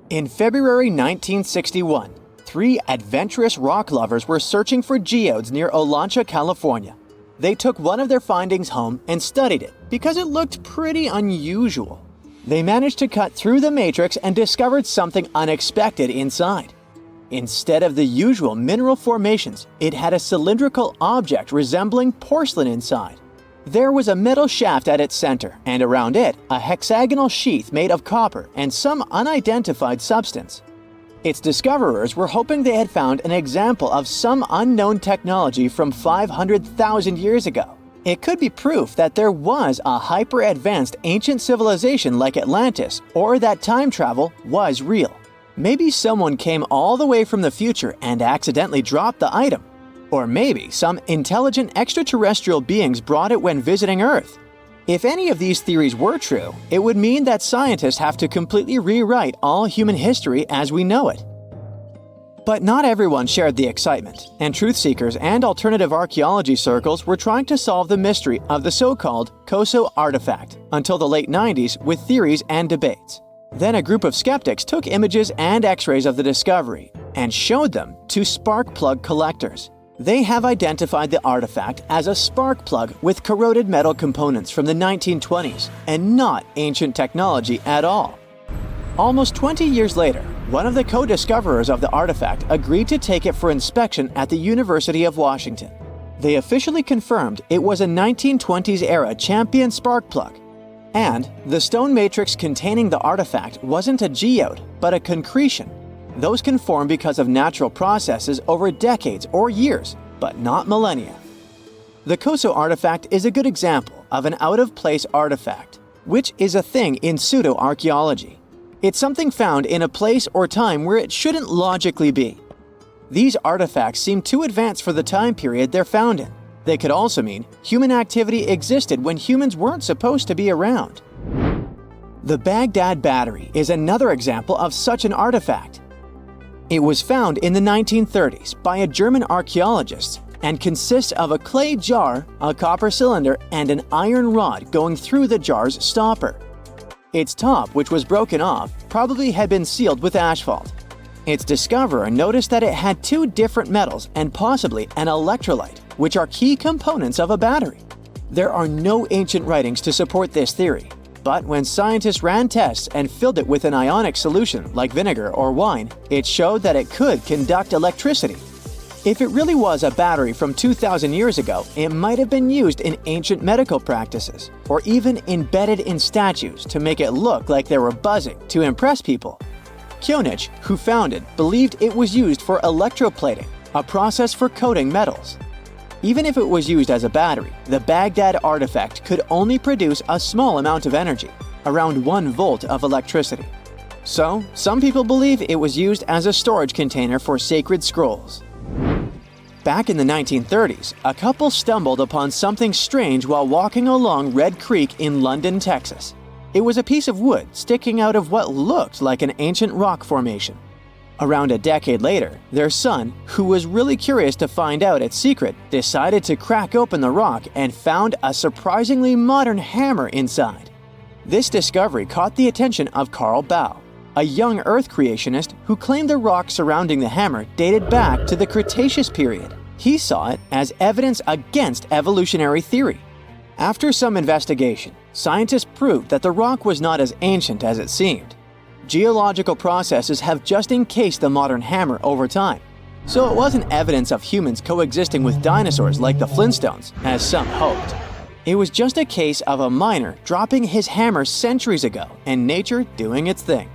In February 1961, three adventurous rock lovers were searching for geodes near Olancha, California. They took one of their findings home and studied it because it looked pretty unusual. They managed to cut through the matrix and discovered something unexpected inside. Instead of the usual mineral formations, it had a cylindrical object resembling porcelain inside. There was a metal shaft at its center, and around it, a hexagonal sheath made of copper and some unidentified substance. Its discoverers were hoping they had found an example of some unknown technology from 500,000 years ago. It could be proof that there was a hyper-advanced ancient civilization like Atlantis, or that time travel was real. Maybe someone came all the way from the future and accidentally dropped the item. Or maybe some intelligent extraterrestrial beings brought it when visiting Earth. If any of these theories were true, it would mean that scientists have to completely rewrite all human history as we know it. But not everyone shared the excitement, and truth seekers and alternative archaeology circles were trying to solve the mystery of the so-called Koso artifact until the late 90s with theories and debates. Then a group of skeptics took images and x-rays of the discovery and showed them to spark plug collectors. They have identified the artifact as a spark plug with corroded metal components from the 1920s and not ancient technology at all. Almost 20 years later, one of the co-discoverers of the artifact agreed to take it for inspection at the University of Washington. They officially confirmed it was a 1920s-era champion spark plug. And the stone matrix containing the artifact wasn't a geode, but a concretion. Those can form because of natural processes over decades or years, but not millennia. The Koso artifact is a good example of an out-of-place artifact, which is a thing in pseudo-archaeology. It's something found in a place or time where it shouldn't logically be. These artifacts seem too advanced for the time period they're found in. They could also mean human activity existed when humans weren't supposed to be around. The Baghdad Battery is another example of such an artifact. It was found in the 1930s by a German archaeologist and consists of a clay jar, a copper cylinder, and an iron rod going through the jar's stopper. Its top, which was broken off, probably had been sealed with asphalt. Its discoverer noticed that it had two different metals and possibly an electrolyte, which are key components of a battery. There are no ancient writings to support this theory, but when scientists ran tests and filled it with an ionic solution like vinegar or wine, it showed that it could conduct electricity. If it really was a battery from 2,000 years ago, it might have been used in ancient medical practices, or even embedded in statues to make it look like they were buzzing to impress people. Kionich, who found it, believed it was used for electroplating, a process for coating metals. Even if it was used as a battery, the Baghdad artifact could only produce a small amount of energy, around 1 volt of electricity. So, some people believe it was used as a storage container for sacred scrolls. Back in the 1930s, a couple stumbled upon something strange while walking along Red Creek in London, Texas. It was a piece of wood sticking out of what looked like an ancient rock formation. Around a decade later, their son, who was really curious to find out its secret, decided to crack open the rock and found a surprisingly modern hammer inside. This discovery caught the attention of Carl Baugh, a young Earth creationist who claimed the rock surrounding the hammer dated back to the Cretaceous period. He saw it as evidence against evolutionary theory. After some investigation, scientists proved that the rock was not as ancient as it seemed. Geological processes have just encased the modern hammer over time, so it wasn't evidence of humans coexisting with dinosaurs like the Flintstones, as some hoped. It was just a case of a miner dropping his hammer centuries ago and nature doing its thing.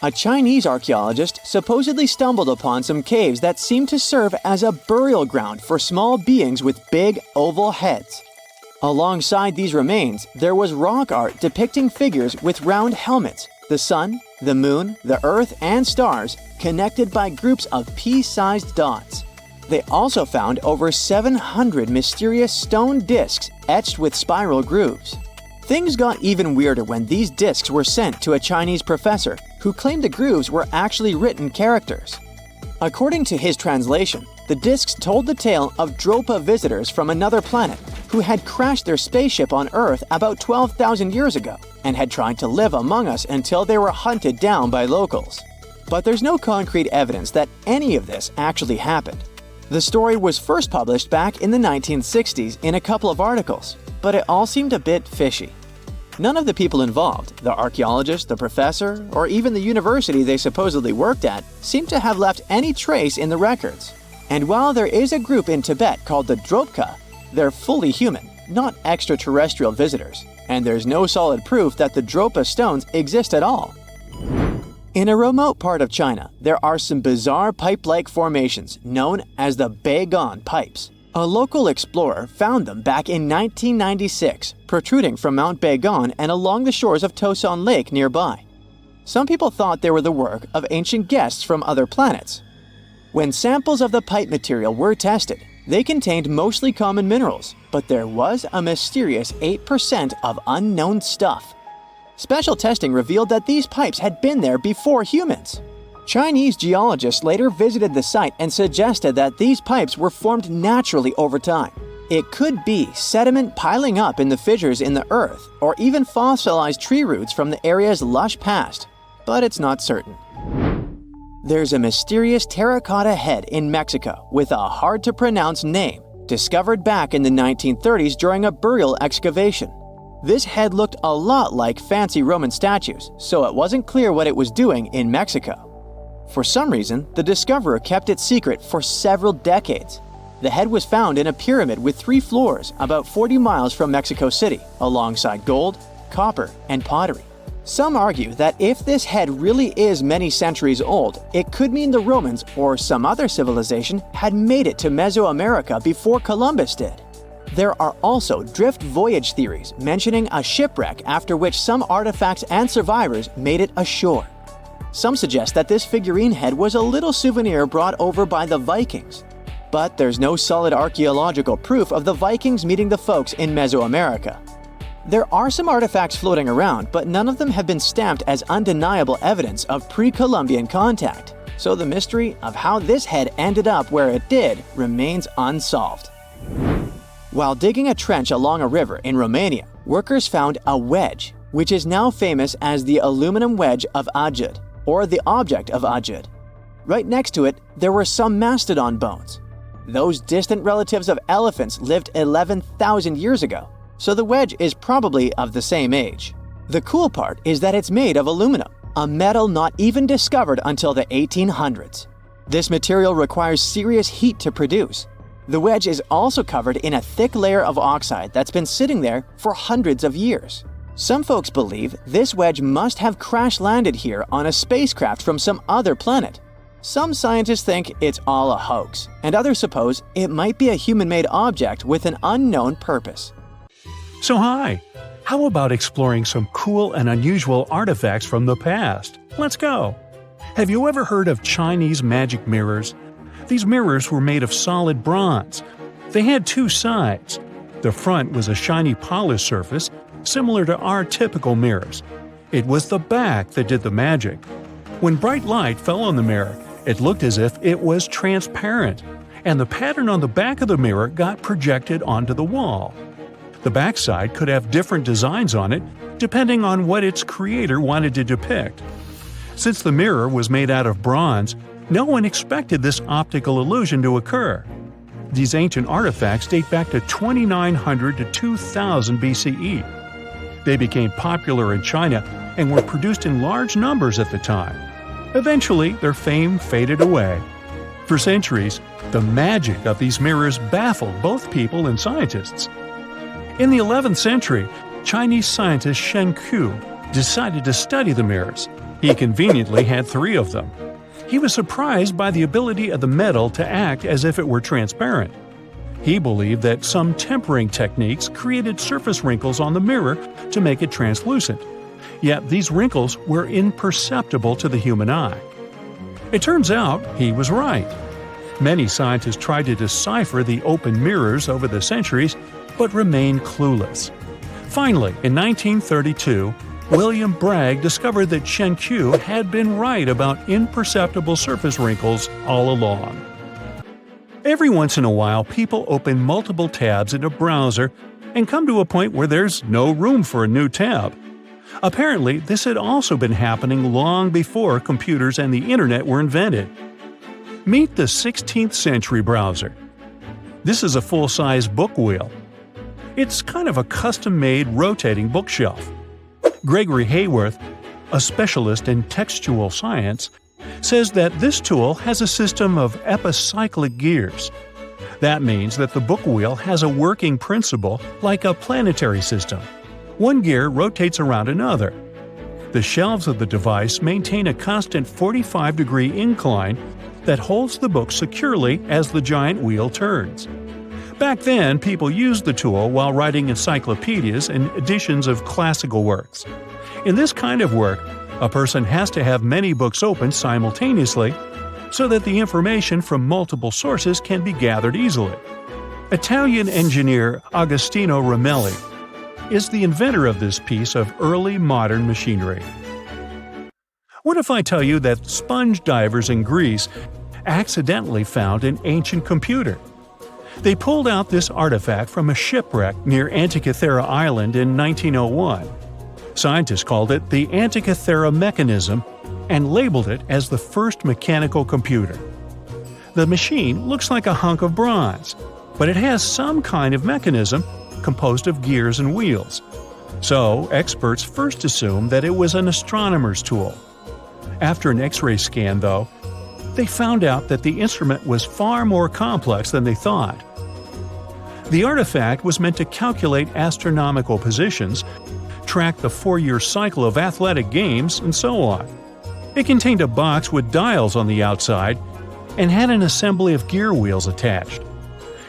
A Chinese archaeologist supposedly stumbled upon some caves that seemed to serve as a burial ground for small beings with big, oval heads. Alongside these remains, there was rock art depicting figures with round helmets, the sun, the moon, the earth, and stars connected by groups of pea-sized dots. They also found over 700 mysterious stone discs etched with spiral grooves. Things got even weirder when these discs were sent to a Chinese professor who claimed the grooves were actually written characters. According to his translation, the discs told the tale of Dropa visitors from another planet who had crashed their spaceship on Earth about 12,000 years ago and had tried to live among us until they were hunted down by locals. But there's no concrete evidence that any of this actually happened. The story was first published back in the 1960s in a couple of articles, but it all seemed a bit fishy. None of the people involved, the archaeologist, the professor, or even the university they supposedly worked at, seemed to have left any trace in the records. And while there is a group in Tibet called the Dropka, they're fully human, not extraterrestrial visitors, and there's no solid proof that the Dropa stones exist at all. In a remote part of China, there are some bizarre pipe-like formations known as the Beigan pipes. A local explorer found them back in 1996, protruding from Mount Beigan and along the shores of Tosan Lake nearby. Some people thought they were the work of ancient guests from other planets. When samples of the pipe material were tested, they contained mostly common minerals, but there was a mysterious 8% of unknown stuff. Special testing revealed that these pipes had been there before humans. Chinese geologists later visited the site and suggested that these pipes were formed naturally over time. It could be sediment piling up in the fissures in the earth, or even fossilized tree roots from the area's lush past, but it's not certain. There's a mysterious terracotta head in Mexico with a hard-to-pronounce name, discovered back in the 1930s during a burial excavation. This head looked a lot like fancy Roman statues, so it wasn't clear what it was doing in Mexico. For some reason, the discoverer kept it secret for several decades. The head was found in a pyramid with 3 floors about 40 miles from Mexico City, alongside gold, copper, and pottery. Some argue that if this head really is many centuries old, it could mean the Romans or some other civilization had made it to Mesoamerica before Columbus did. There are also drift voyage theories mentioning a shipwreck after which some artifacts and survivors made it ashore. Some suggest that this figurine head was a little souvenir brought over by the Vikings. But there's no solid archaeological proof of the Vikings meeting the folks in Mesoamerica. There are some artifacts floating around, but none of them have been stamped as undeniable evidence of pre-Columbian contact. So the mystery of how this head ended up where it did remains unsolved. While digging a trench along a river in Romania, workers found a wedge, which is now famous as the aluminum wedge of Ajud, or the object of Ajud. Right next to it, there were some mastodon bones. Those distant relatives of elephants lived 11,000 years ago, so the wedge is probably of the same age. The cool part is that it's made of aluminum, a metal not even discovered until the 1800s. This material requires serious heat to produce. The wedge is also covered in a thick layer of oxide that's been sitting there for hundreds of years. Some folks believe this wedge must have crash-landed here on a spacecraft from some other planet. Some scientists think it's all a hoax, and others suppose it might be a human-made object with an unknown purpose. So hi, how about exploring some cool and unusual artifacts from the past? Let's go! Have you ever heard of Chinese magic mirrors? These mirrors were made of solid bronze. They had 2 sides. The front was a shiny polished surface, similar to our typical mirrors. It was the back that did the magic. When bright light fell on the mirror, it looked as if it was transparent, and the pattern on the back of the mirror got projected onto the wall. The backside could have different designs on it, depending on what its creator wanted to depict. Since the mirror was made out of bronze, no one expected this optical illusion to occur. These ancient artifacts date back to 2900 to 2000 BCE. They became popular in China and were produced in large numbers at the time. Eventually, their fame faded away. For centuries, the magic of these mirrors baffled both people and scientists. In the 11th century, Chinese scientist Shen Ku decided to study the mirrors. He conveniently had 3 of them. He was surprised by the ability of the metal to act as if it were transparent. He believed that some tempering techniques created surface wrinkles on the mirror to make it translucent. Yet these wrinkles were imperceptible to the human eye. It turns out he was right. Many scientists tried to decipher the open mirrors over the centuries, but remained clueless. Finally, in 1932, William Bragg discovered that Shen Ku had been right about imperceptible surface wrinkles all along. Every once in a while, people open multiple tabs in a browser and come to a point where there's no room for a new tab. Apparently, this had also been happening long before computers and the internet were invented. Meet the 16th century browser. This is a full-size book wheel. It's kind of a custom-made rotating bookshelf. Gregory Hayworth, a specialist in textual science, says that this tool has a system of epicyclic gears. That means that the book wheel has a working principle like a planetary system. One gear rotates around another. The shelves of the device maintain a constant 45-degree incline that holds the book securely as the giant wheel turns. Back then, people used the tool while writing encyclopedias and editions of classical works. In this kind of work, a person has to have many books open simultaneously so that the information from multiple sources can be gathered easily. Italian engineer Agostino Ramelli is the inventor of this piece of early modern machinery. What if I tell you that sponge divers in Greece accidentally found an ancient computer? They pulled out this artifact from a shipwreck near Antikythera Island in 1901. Scientists called it the Antikythera mechanism and labeled it as the first mechanical computer. The machine looks like a hunk of bronze, but it has some kind of mechanism composed of gears and wheels. So, experts first assumed that it was an astronomer's tool. After an X-ray scan, though, they found out that the instrument was far more complex than they thought. The artifact was meant to calculate astronomical positions, track the 4-year cycle of athletic games, and so on. It contained a box with dials on the outside and had an assembly of gear wheels attached.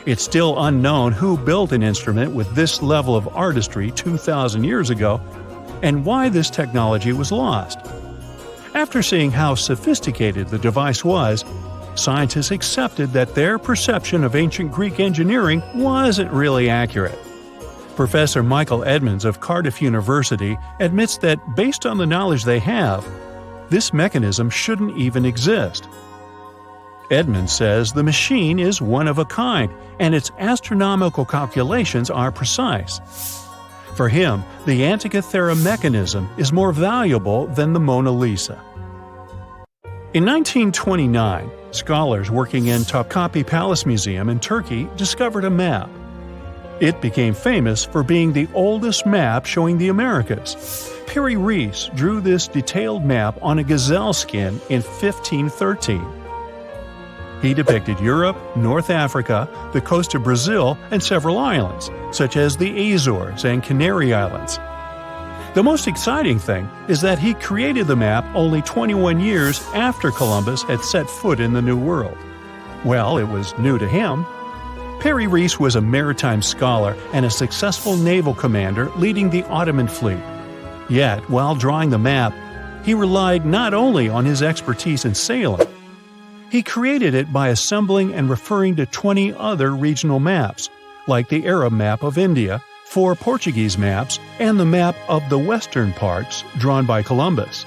It's still unknown who built an instrument with this level of artistry 2,000 years ago and why this technology was lost. After seeing how sophisticated the device was, scientists accepted that their perception of ancient Greek engineering wasn't really accurate. Professor Michael Edmonds of Cardiff University admits that based on the knowledge they have, this mechanism shouldn't even exist. Edmonds says the machine is one of a kind, and its astronomical calculations are precise. For him, the Antikythera mechanism is more valuable than the Mona Lisa. In 1929, scholars working in Topkapi Palace Museum in Turkey discovered a map. It became famous for being the oldest map showing the Americas. Perry Rees drew this detailed map on a gazelle skin in 1513. He depicted Europe, North Africa, the coast of Brazil, and several islands, such as the Azores and Canary Islands. The most exciting thing is that he created the map only 21 years after Columbus had set foot in the New World. Well, it was new to him. Perry Rees was a maritime scholar and a successful naval commander leading the Ottoman fleet. Yet, while drawing the map, he relied not only on his expertise in sailing. He created it by assembling and referring to 20 other regional maps, like the Arab map of India, 4 Portuguese maps, and the map of the western parts drawn by Columbus.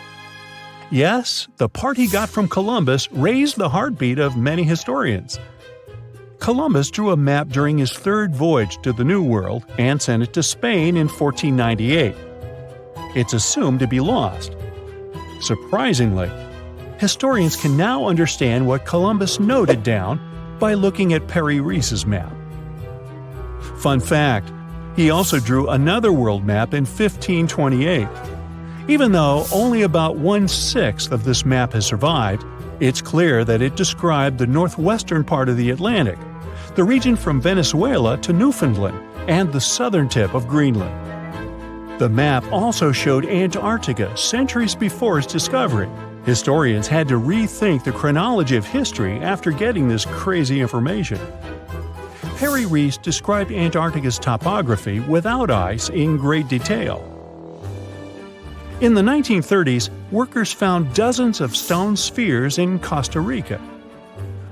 Yes, the part he got from Columbus raised the heartbeat of many historians. Columbus drew a map during his 3rd voyage to the New World and sent it to Spain in 1498. It's assumed to be lost. Surprisingly, historians can now understand what Columbus noted down by looking at Perry Rees's map. Fun fact, he also drew another world map in 1528. Even though only about 1/6 of this map has survived, it's clear that it described the northwestern part of the Atlantic, the region from Venezuela to Newfoundland, and the southern tip of Greenland. The map also showed Antarctica centuries before its discovery. Historians had to rethink the chronology of history after getting this crazy information. Perry Rees described Antarctica's topography without ice in great detail. In the 1930s, workers found dozens of stone spheres in Costa Rica.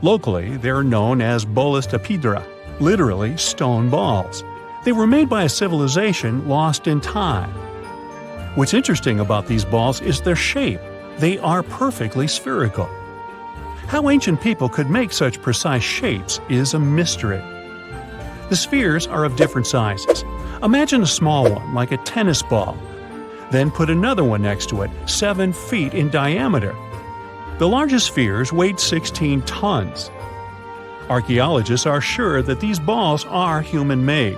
Locally, they're known as bolas de piedra, literally stone balls. They were made by a civilization lost in time. What's interesting about these balls is their shape. They are perfectly spherical. How ancient people could make such precise shapes is a mystery. The spheres are of different sizes. Imagine a small one, like a tennis ball. Then put another one next to it, 7 feet in diameter. The largest spheres weighed 16 tons. Archaeologists are sure that these balls are human-made.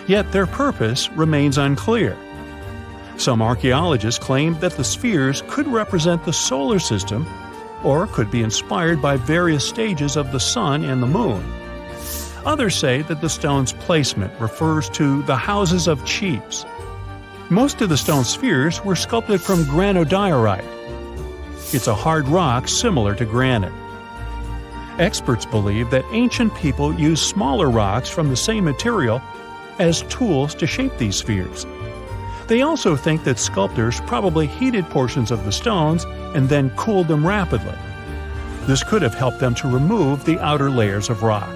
Yet their purpose remains unclear. Some archaeologists claim that the spheres could represent the solar system or could be inspired by various stages of the sun and the moon. Others say that the stone's placement refers to the houses of chiefs. Most of the stone spheres were sculpted from granodiorite. It's a hard rock similar to granite. Experts believe that ancient people used smaller rocks from the same material as tools to shape these spheres. They also think that sculptors probably heated portions of the stones and then cooled them rapidly. This could have helped them to remove the outer layers of rock.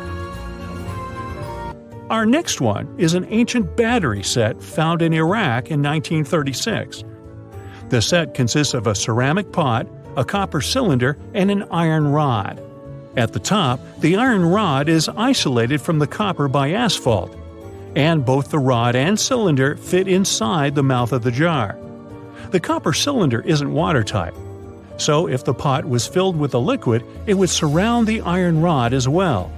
Our next one is an ancient battery set found in Iraq in 1936. The set consists of a ceramic pot, a copper cylinder, and an iron rod. At the top, the iron rod is isolated from the copper by asphalt, and both the rod and cylinder fit inside the mouth of the jar. The copper cylinder isn't watertight, so if the pot was filled with a liquid, it would surround the iron rod as well.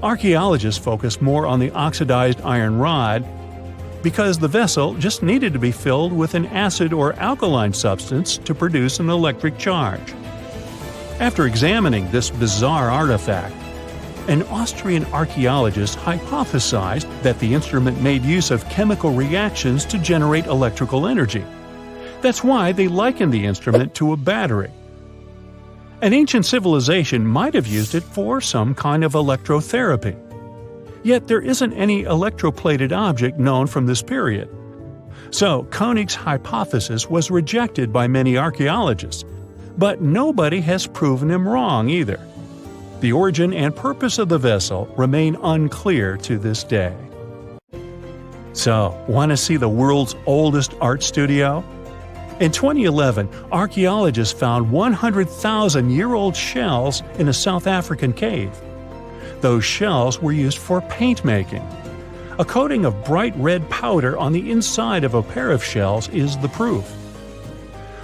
Archaeologists focus more on the oxidized iron rod because the vessel just needed to be filled with an acid or alkaline substance to produce an electric charge. After examining this bizarre artifact, an Austrian archaeologist hypothesized that the instrument made use of chemical reactions to generate electrical energy. That's why they likened the instrument to a battery. An ancient civilization might have used it for some kind of electrotherapy. Yet there isn't any electroplated object known from this period. So Koenig's hypothesis was rejected by many archaeologists, but nobody has proven him wrong either. The origin and purpose of the vessel remain unclear to this day. So, want to see the world's oldest art studio? In 2011, archaeologists found 100,000-year-old shells in a South African cave. Those shells were used for paint making. A coating of bright red powder on the inside of a pair of shells is the proof.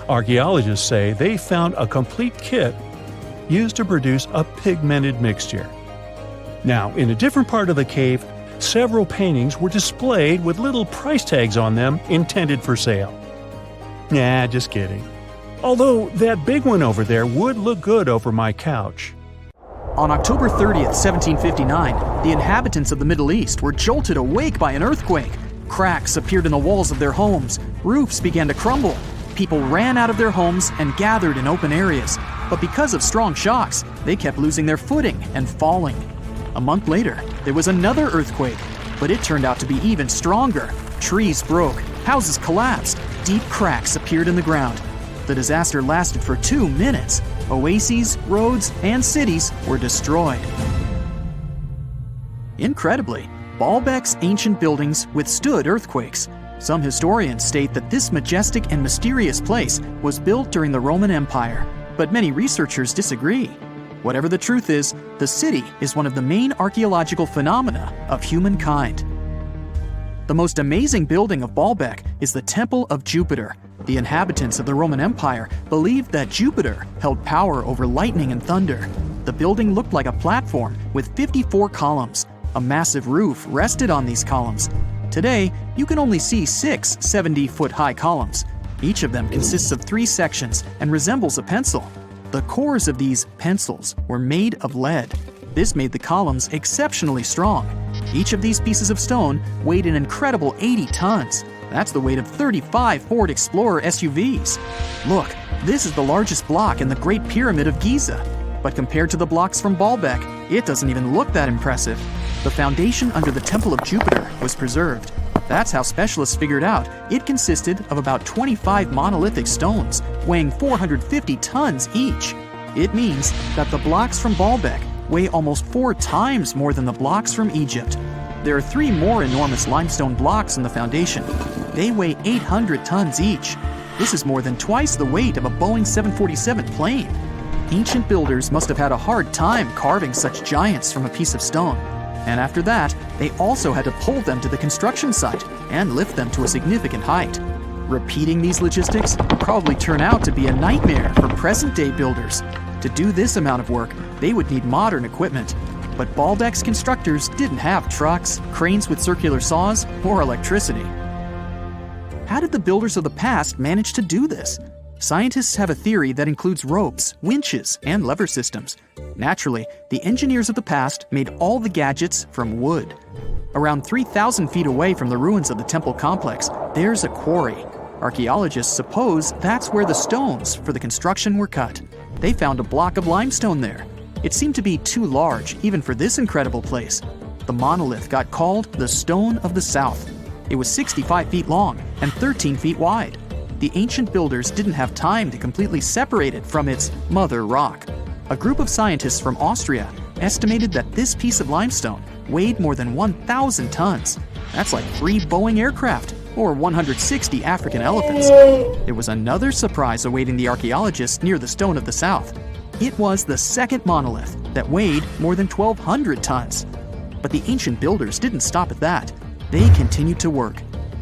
Archaeologists say they found a complete kit used to produce a pigmented mixture. Now, in a different part of the cave, several paintings were displayed with little price tags on them intended for sale. Nah, just kidding. Although that big one over there would look good over my couch. On October 30th, 1759, the inhabitants of the Middle East were jolted awake by an earthquake. Cracks appeared in the walls of their homes, roofs began to crumble. People ran out of their homes and gathered in open areas. But because of strong shocks, they kept losing their footing and falling. A month later, there was another earthquake, but it turned out to be even stronger. Trees broke, houses collapsed, deep cracks appeared in the ground. The disaster lasted for 2 minutes. Oases, roads, and cities were destroyed. Incredibly, Baalbek's ancient buildings withstood earthquakes. Some historians state that this majestic and mysterious place was built during the Roman Empire, but many researchers disagree. Whatever the truth is, the city is one of the main archaeological phenomena of humankind. The most amazing building of Baalbek is the Temple of Jupiter. The inhabitants of the Roman Empire believed that Jupiter held power over lightning and thunder. The building looked like a platform with 54 columns. A massive roof rested on these columns. Today, you can only see 6 70-foot-high columns. Each of them consists of 3 sections and resembles a pencil. The cores of these pencils were made of lead. This made the columns exceptionally strong. Each of these pieces of stone weighed an incredible 80 tons. That's the weight of 35 Ford Explorer SUVs. Look, this is the largest block in the Great Pyramid of Giza. But compared to the blocks from Baalbek, it doesn't even look that impressive. The foundation under the Temple of Jupiter was preserved. That's how specialists figured out it consisted of about 25 monolithic stones, weighing 450 tons each. It means that the blocks from Baalbek weigh almost 4 times more than the blocks from Egypt. There are 3 more enormous limestone blocks in the foundation. They weigh 800 tons each. This is more than twice the weight of a Boeing 747 plane. Ancient builders must have had a hard time carving such giants from a piece of stone. And after that, they also had to pull them to the construction site and lift them to a significant height. Repeating these logistics would probably turn out to be a nightmare for present-day builders. To do this amount of work, they would need modern equipment. But Baalbek's constructors didn't have trucks, cranes with circular saws, or electricity. How did the builders of the past manage to do this? Scientists have a theory that includes ropes, winches, and lever systems. Naturally, the engineers of the past made all the gadgets from wood. Around 3,000 feet away from the ruins of the temple complex, there's a quarry. Archaeologists suppose that's where the stones for the construction were cut. They found a block of limestone there. It seemed to be too large, even for this incredible place. The monolith got called the Stone of the South. It was 65 feet long and 13 feet wide. The ancient builders didn't have time to completely separate it from its mother rock. A group of scientists from Austria estimated that this piece of limestone weighed more than 1,000 tons. That's like 3 Boeing aircraft or 160 African elephants. There was another surprise awaiting the archaeologists near the Stone of the South. It was the second monolith that weighed more than 1,200 tons. But the ancient builders didn't stop at that. They continued to work.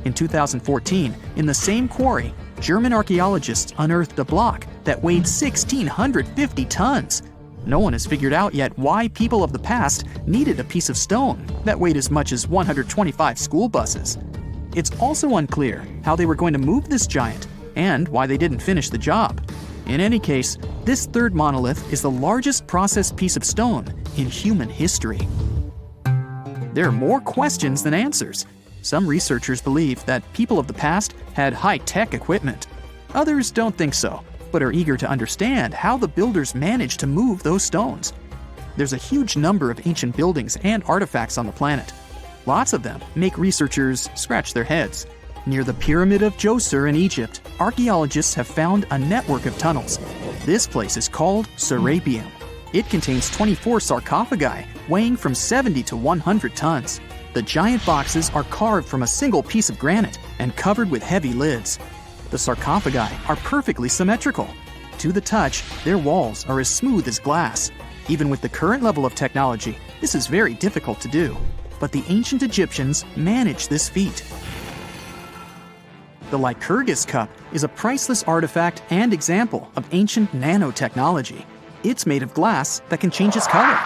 In 2014, in the same quarry, German archaeologists unearthed a block that weighed 1,650 tons. No one has figured out yet why people of the past needed a piece of stone that weighed as much as 125 school buses. It's also unclear how they were going to move this giant and why they didn't finish the job. In any case, this third monolith is the largest processed piece of stone in human history. There are more questions than answers. Some researchers believe that people of the past had high-tech equipment. Others don't think so, but are eager to understand how the builders managed to move those stones. There's a huge number of ancient buildings and artifacts on the planet. Lots of them make researchers scratch their heads. Near the Pyramid of Djoser in Egypt, archaeologists have found a network of tunnels. This place is called Serapeum. It contains 24 sarcophagi weighing from 70 to 100 tons. The giant boxes are carved from a single piece of granite and covered with heavy lids. The sarcophagi are perfectly symmetrical. To the touch, their walls are as smooth as glass. Even with the current level of technology, this is very difficult to do. But the ancient Egyptians managed this feat. The Lycurgus cup is a priceless artifact and example of ancient nanotechnology. It's made of glass that can change its color.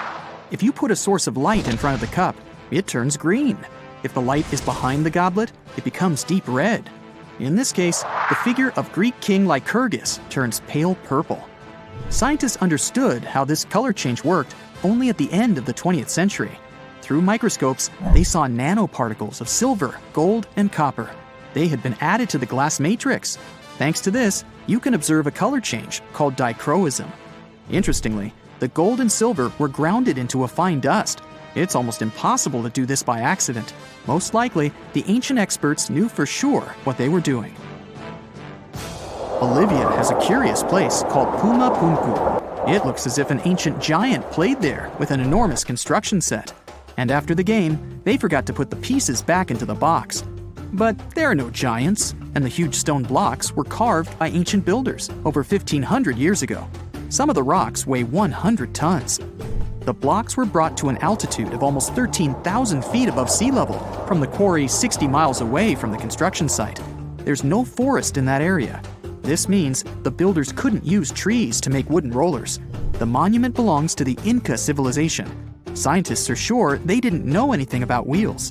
If you put a source of light in front of the cup, it turns green. If the light is behind the goblet, it becomes deep red. In this case, the figure of Greek king Lycurgus turns pale purple. Scientists understood how this color change worked only at the end of the 20th century. Through microscopes, they saw nanoparticles of silver, gold, and copper. They had been added to the glass matrix. Thanks to this, you can observe a color change called dichroism. Interestingly, the gold and silver were grounded into a fine dust. It's almost impossible to do this by accident. Most likely, the ancient experts knew for sure what they were doing. Bolivia has a curious place called Puma Punku. It looks as if an ancient giant played there with an enormous construction set. And after the game, they forgot to put the pieces back into the box. But there are no giants, and the huge stone blocks were carved by ancient builders over 1,500 years ago. Some of the rocks weigh 100 tons. The blocks were brought to an altitude of almost 13,000 feet above sea level from the quarry 60 miles away from the construction site. There's no forest in that area. This means the builders couldn't use trees to make wooden rollers. The monument belongs to the Inca civilization. Scientists are sure they didn't know anything about wheels.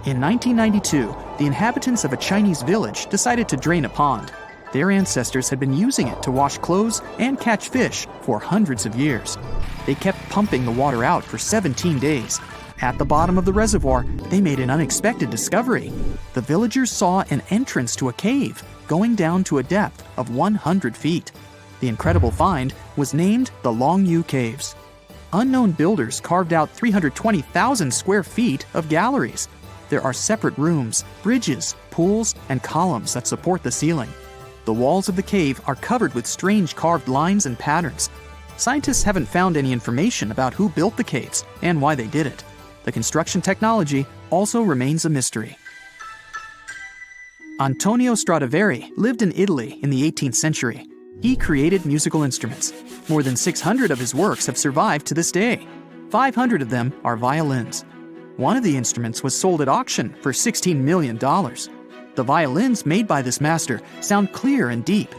In 1992, the inhabitants of a Chinese village decided to drain a pond. Their ancestors had been using it to wash clothes and catch fish for hundreds of years. They kept pumping the water out for 17 days. At the bottom of the reservoir, they made an unexpected discovery. The villagers saw an entrance to a cave going down to a depth of 100 feet. The incredible find was named the Longyu Caves. Unknown builders carved out 320,000 square feet of galleries. There are separate rooms, bridges, pools, and columns that support the ceiling. The walls of the cave are covered with strange carved lines and patterns. Scientists haven't found any information about who built the caves and why they did it. The construction technology also remains a mystery. Antonio Stradivari lived in Italy in the 18th century. He created musical instruments. More than 600 of his works have survived to this day. 500 of them are violins. One of the instruments was sold at auction for $16 million. The violins made by this master sound clear and deep.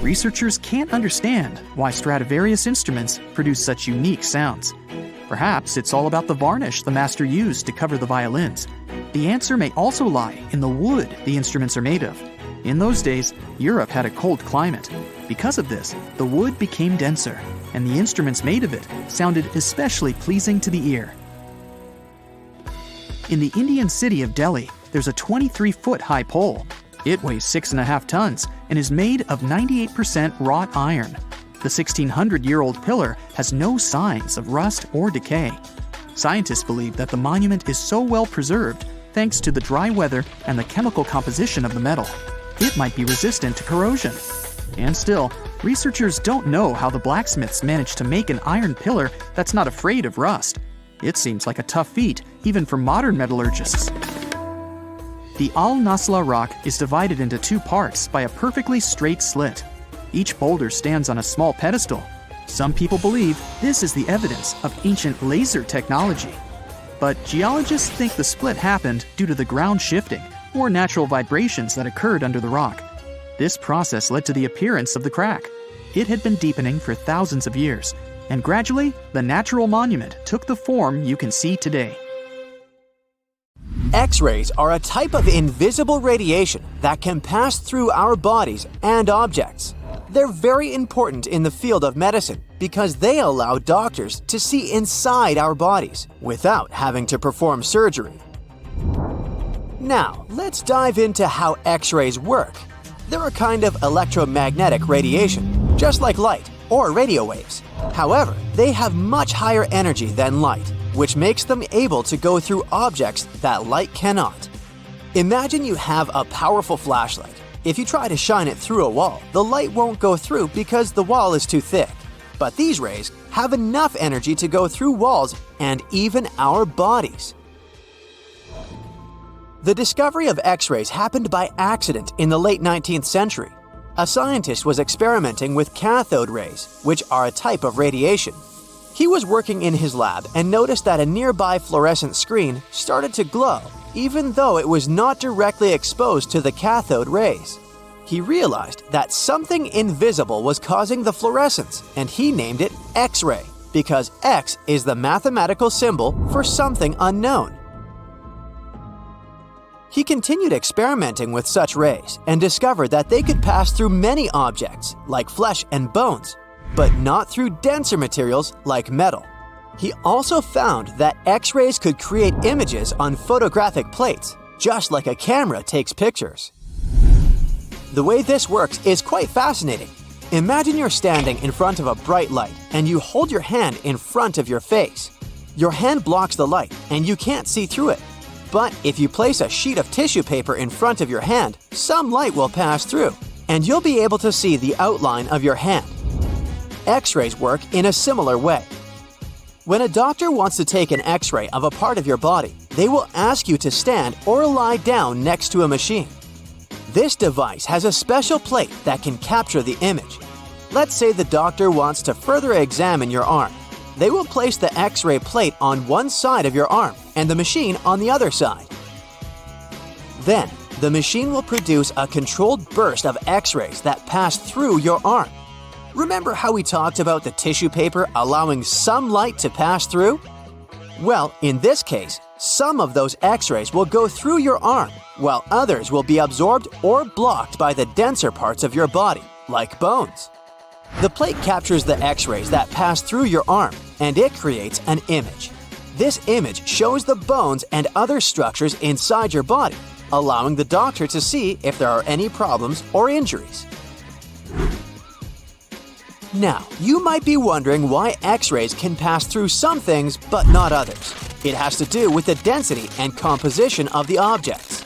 Researchers can't understand why Stradivarius instruments produce such unique sounds. Perhaps it's all about the varnish the master used to cover the violins. The answer may also lie in the wood the instruments are made of. In those days, Europe had a cold climate. Because of this, the wood became denser, and the instruments made of it sounded especially pleasing to the ear. In the Indian city of Delhi, there's a 23-foot high pole. It weighs 6.5 tons and is made of 98% wrought iron. The 1,600-year-old pillar has no signs of rust or decay. Scientists believe that the monument is so well preserved thanks to the dry weather and the chemical composition of the metal. It might be resistant to corrosion. And still, researchers don't know how the blacksmiths managed to make an iron pillar that's not afraid of rust. It seems like a tough feat, even for modern metallurgists. The Al-Nasla rock is divided into two parts by a perfectly straight slit. Each boulder stands on a small pedestal. Some people believe this is the evidence of ancient laser technology. But geologists think the split happened due to the ground shifting or natural vibrations that occurred under the rock. This process led to the appearance of the crack. It had been deepening for thousands of years, and gradually, the natural monument took the form you can see today. X-rays are a type of invisible radiation that can pass through our bodies and objects. They're very important in the field of medicine because they allow doctors to see inside our bodies without having to perform surgery. Now, let's dive into how X-rays work. They're a kind of electromagnetic radiation, just like light or radio waves. However, they have much higher energy than light, which makes them able to go through objects that light cannot. Imagine you have a powerful flashlight. If you try to shine it through a wall, the light won't go through because the wall is too thick. But these rays have enough energy to go through walls and even our bodies. The discovery of X-rays happened by accident in the late 19th century. A scientist was experimenting with cathode rays, which are a type of radiation. He was working in his lab and noticed that a nearby fluorescent screen started to glow, even though it was not directly exposed to the cathode rays. He realized that something invisible was causing the fluorescence, and he named it X-ray, because X is the mathematical symbol for something unknown. He continued experimenting with such rays and discovered that they could pass through many objects, like flesh and bones, but not through denser materials like metal. He also found that X-rays could create images on photographic plates, just like a camera takes pictures. The way this works is quite fascinating. Imagine you're standing in front of a bright light and you hold your hand in front of your face. Your hand blocks the light and you can't see through it. But if you place a sheet of tissue paper in front of your hand, some light will pass through, and you'll be able to see the outline of your hand. X-rays work in a similar way. When a doctor wants to take an X-ray of a part of your body, they will ask you to stand or lie down next to a machine. This device has a special plate that can capture the image. Let's say the doctor wants to further examine your arm. They will place the X-ray plate on one side of your arm and the machine on the other side. Then, the machine will produce a controlled burst of X-rays that pass through your arm. Remember how we talked about the tissue paper allowing some light to pass through? Well, in this case, some of those X-rays will go through your arm, while others will be absorbed or blocked by the denser parts of your body, like bones. The plate captures the X-rays that pass through your arm, and it creates an image. This image shows the bones and other structures inside your body, allowing the doctor to see if there are any problems or injuries. Now, you might be wondering why X-rays can pass through some things but not others. It has to do with the density and composition of the objects.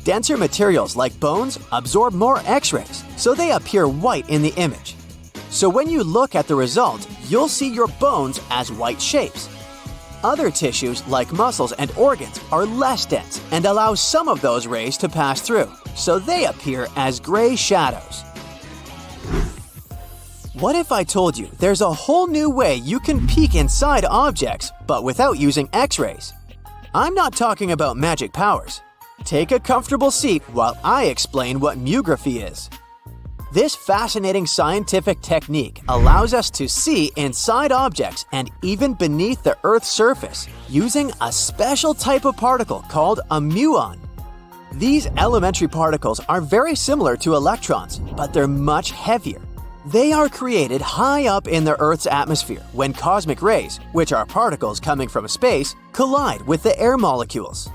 Denser materials like bones absorb more X-rays, so they appear white in the image. So when you look at the result, you'll see your bones as white shapes. Other tissues like muscles and organs are less dense and allow some of those rays to pass through, so they appear as gray shadows. What if I told you there's a whole new way you can peek inside objects, but without using X-rays? I'm not talking about magic powers. Take a comfortable seat while I explain what myography is. This fascinating scientific technique allows us to see inside objects and even beneath the Earth's surface using a special type of particle called a muon. These elementary particles are very similar to electrons, but they're much heavier. They are created high up in the Earth's atmosphere when cosmic rays, which are particles coming from space, collide with the air molecules.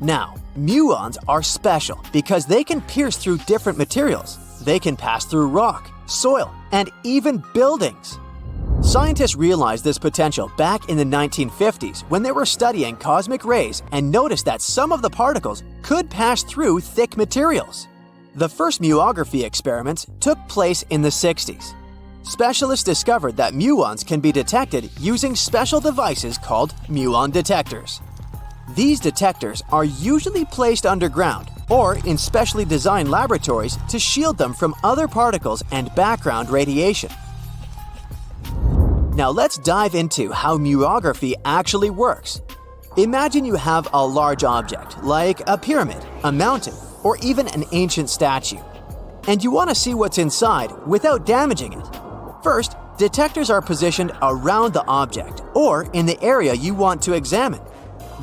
Now, muons are special because they can pierce through different materials. They can pass through rock, soil, and even buildings. Scientists realized this potential back in the 1950s when they were studying cosmic rays and noticed that some of the particles could pass through thick materials. The first muography experiments took place in the 60s. Specialists discovered that muons can be detected using special devices called muon detectors. These detectors are usually placed underground or in specially designed laboratories to shield them from other particles and background radiation. Now let's dive into how muography actually works. Imagine you have a large object, like a pyramid, a mountain, or even an ancient statue, and you want to see what's inside without damaging it. First, detectors are positioned around the object or in the area you want to examine.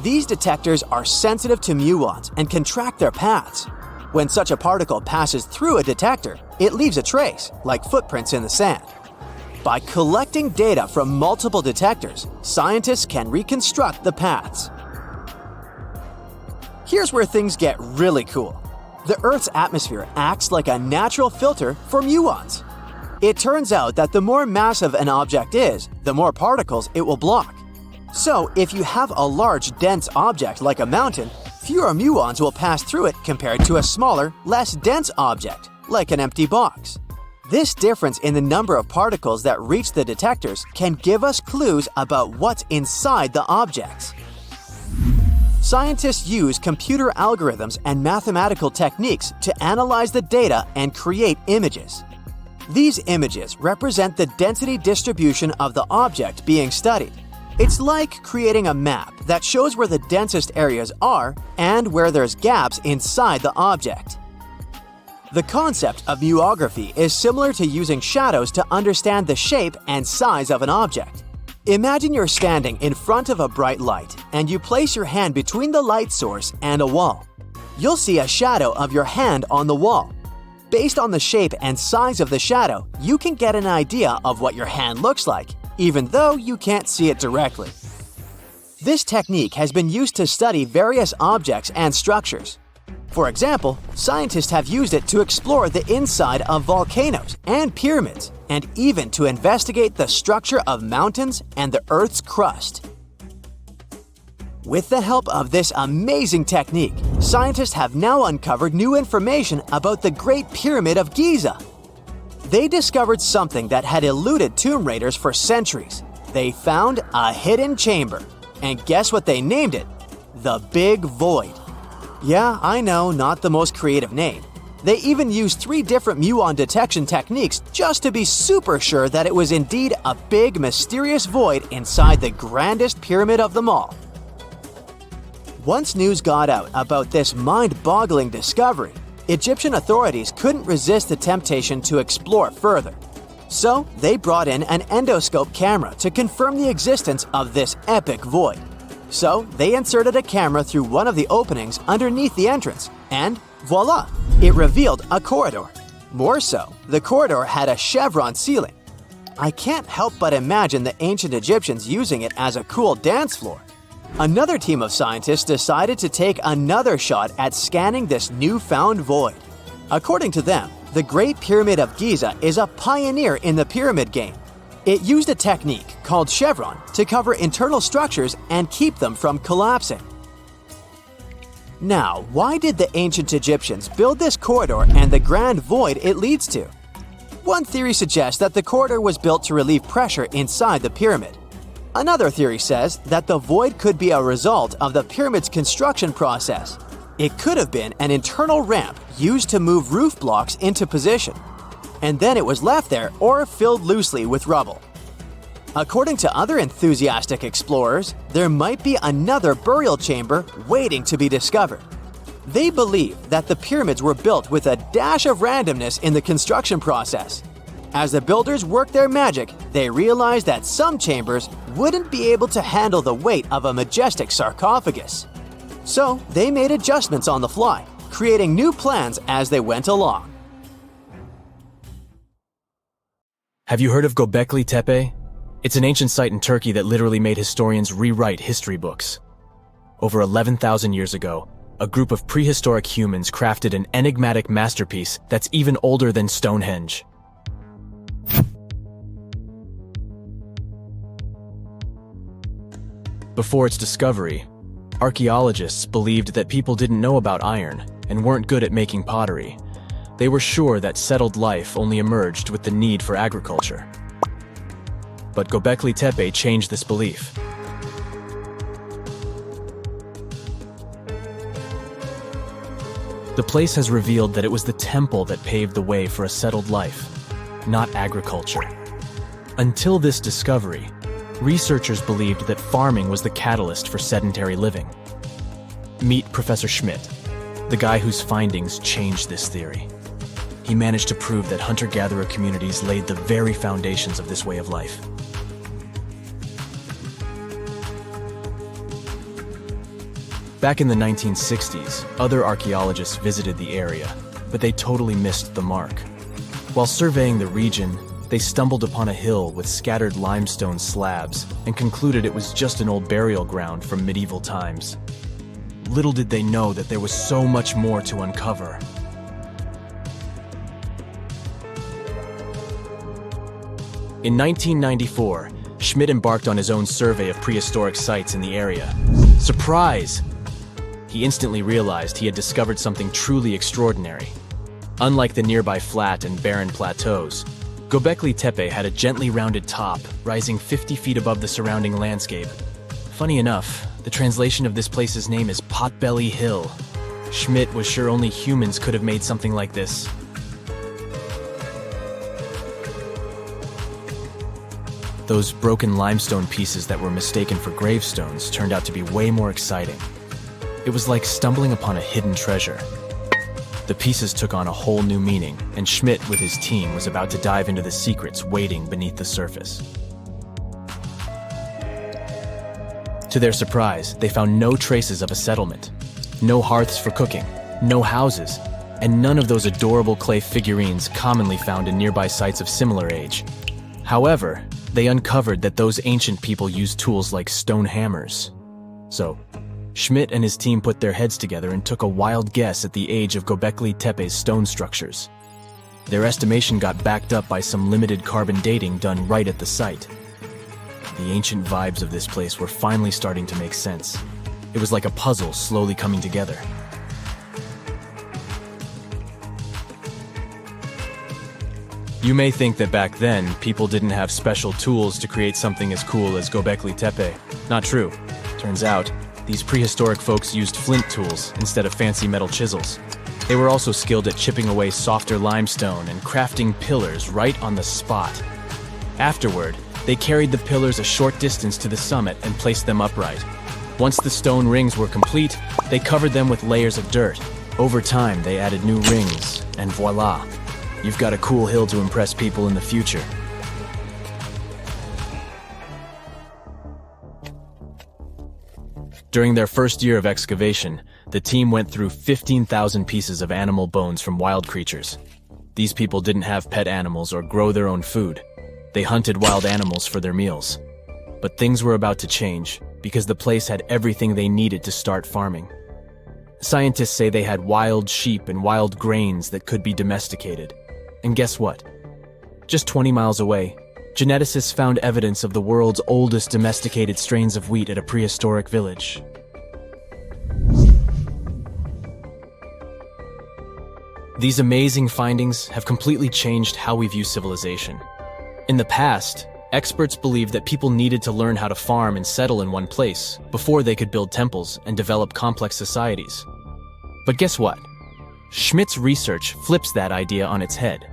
These detectors are sensitive to muons and can track their paths. When such a particle passes through a detector, it leaves a trace, like footprints in the sand. By collecting data from multiple detectors, scientists can reconstruct the paths. Here's where things get really cool. The Earth's atmosphere acts like a natural filter for muons. It turns out that the more massive an object is, the more particles it will block. So, if you have a large, dense object like a mountain, fewer muons will pass through it compared to a smaller, less dense object, like an empty box. This difference in the number of particles that reach the detectors can give us clues about what's inside the objects. Scientists use computer algorithms and mathematical techniques to analyze the data and create images. These images represent the density distribution of the object being studied. It's like creating a map that shows where the densest areas are and where there's gaps inside the object. The concept of muography is similar to using shadows to understand the shape and size of an object. Imagine you're standing in front of a bright light and you place your hand between the light source and a wall. You'll see a shadow of your hand on the wall. Based on the shape and size of the shadow, you can get an idea of what your hand looks like, even though you can't see it directly. This technique has been used to study various objects and structures. For example, scientists have used it to explore the inside of volcanoes and pyramids, and even to investigate the structure of mountains and the Earth's crust. With the help of this amazing technique, scientists have now uncovered new information about the Great Pyramid of Giza. They discovered something that had eluded tomb raiders for centuries. They found a hidden chamber. And guess what they named it? The Big Void. Yeah, I know, not the most creative name. They even used 3 different muon detection techniques just to be super sure that it was indeed a big, mysterious void inside the grandest pyramid of them all. Once news got out about this mind-boggling discovery, Egyptian authorities couldn't resist the temptation to explore further. So, they brought in an endoscope camera to confirm the existence of this epic void. So, they inserted a camera through one of the openings underneath the entrance, and voila! It revealed a corridor. More so, the corridor had a chevron ceiling. I can't help but imagine the ancient Egyptians using it as a cool dance floor. Another team of scientists decided to take another shot at scanning this newfound void. According to them, the Great Pyramid of Giza is a pioneer in the pyramid game. It used a technique called chevron to cover internal structures and keep them from collapsing. Now, why did the ancient Egyptians build this corridor and the grand void it leads to? One theory suggests that the corridor was built to relieve pressure inside the pyramid. Another theory says that the void could be a result of the pyramid's construction process. It could have been an internal ramp used to move roof blocks into position. and then it was left there or filled loosely with rubble. According to other enthusiastic explorers, there might be another burial chamber waiting to be discovered. They believe that the pyramids were built with a dash of randomness in the construction process. As the builders worked their magic, they realized that some chambers wouldn't be able to handle the weight of a majestic sarcophagus. So they made adjustments on the fly, creating new plans as they went along. Have you heard of Göbekli Tepe? It's an ancient site in Turkey that literally made historians rewrite history books. Over 11,000 years ago, a group of prehistoric humans crafted an enigmatic masterpiece that's even older than Stonehenge. Before its discovery, archaeologists believed that people didn't know about iron and weren't good at making pottery. They were sure that settled life only emerged with the need for agriculture. But Göbekli Tepe changed this belief. The place has revealed that it was the temple that paved the way for a settled life, not agriculture. Until this discovery, researchers believed that farming was the catalyst for sedentary living. Meet Professor Schmidt, the guy whose findings changed this theory. He managed to prove that hunter-gatherer communities laid the very foundations of this way of life. Back in the 1960s, other archaeologists visited the area, but they totally missed the mark. While surveying the region, they stumbled upon a hill with scattered limestone slabs and concluded it was just an old burial ground from medieval times. Little did they know that there was so much more to uncover. In 1994, Schmidt embarked on his own survey of prehistoric sites in the area. Surprise! He instantly realized he had discovered something truly extraordinary. Unlike the nearby flat and barren plateaus, Göbekli Tepe had a gently rounded top, rising 50 feet above the surrounding landscape. Funny enough, the translation of this place's name is Potbelly Hill. Schmidt was sure only humans could have made something like this. Those broken limestone pieces that were mistaken for gravestones turned out to be way more exciting. It was like stumbling upon a hidden treasure. The pieces took on a whole new meaning, and Schmidt with his team was about to dive into the secrets waiting beneath the surface. To their surprise, they found no traces of a settlement. No hearths for cooking, no houses, and none of those adorable clay figurines commonly found in nearby sites of similar age. However, they uncovered that those ancient people used tools like stone hammers. So, Schmidt and his team put their heads together and took a wild guess at the age of Göbekli Tepe's stone structures. Their estimation got backed up by some limited carbon dating done right at the site. The ancient vibes of this place were finally starting to make sense. It was like a puzzle slowly coming together. You may think that back then, people didn't have special tools to create something as cool as Göbekli Tepe. Not true. Turns out, these prehistoric folks used flint tools instead of fancy metal chisels. They were also skilled at chipping away softer limestone and crafting pillars right on the spot. Afterward, they carried the pillars a short distance to the summit and placed them upright. Once the stone rings were complete, they covered them with layers of dirt. Over time, they added new rings, and voila! You've got a cool hill to impress people in the future. During their first year of excavation, the team went through 15,000 pieces of animal bones from wild creatures. These people didn't have pet animals or grow their own food. They hunted wild animals for their meals. But things were about to change, because the place had everything they needed to start farming. Scientists say they had wild sheep and wild grains that could be domesticated. And guess what? Just 20 miles away, geneticists found evidence of the world's oldest domesticated strains of wheat at a prehistoric village. These amazing findings have completely changed how we view civilization. In the past, experts believed that people needed to learn how to farm and settle in one place before they could build temples and develop complex societies. But guess what? Schmidt's research flips that idea on its head.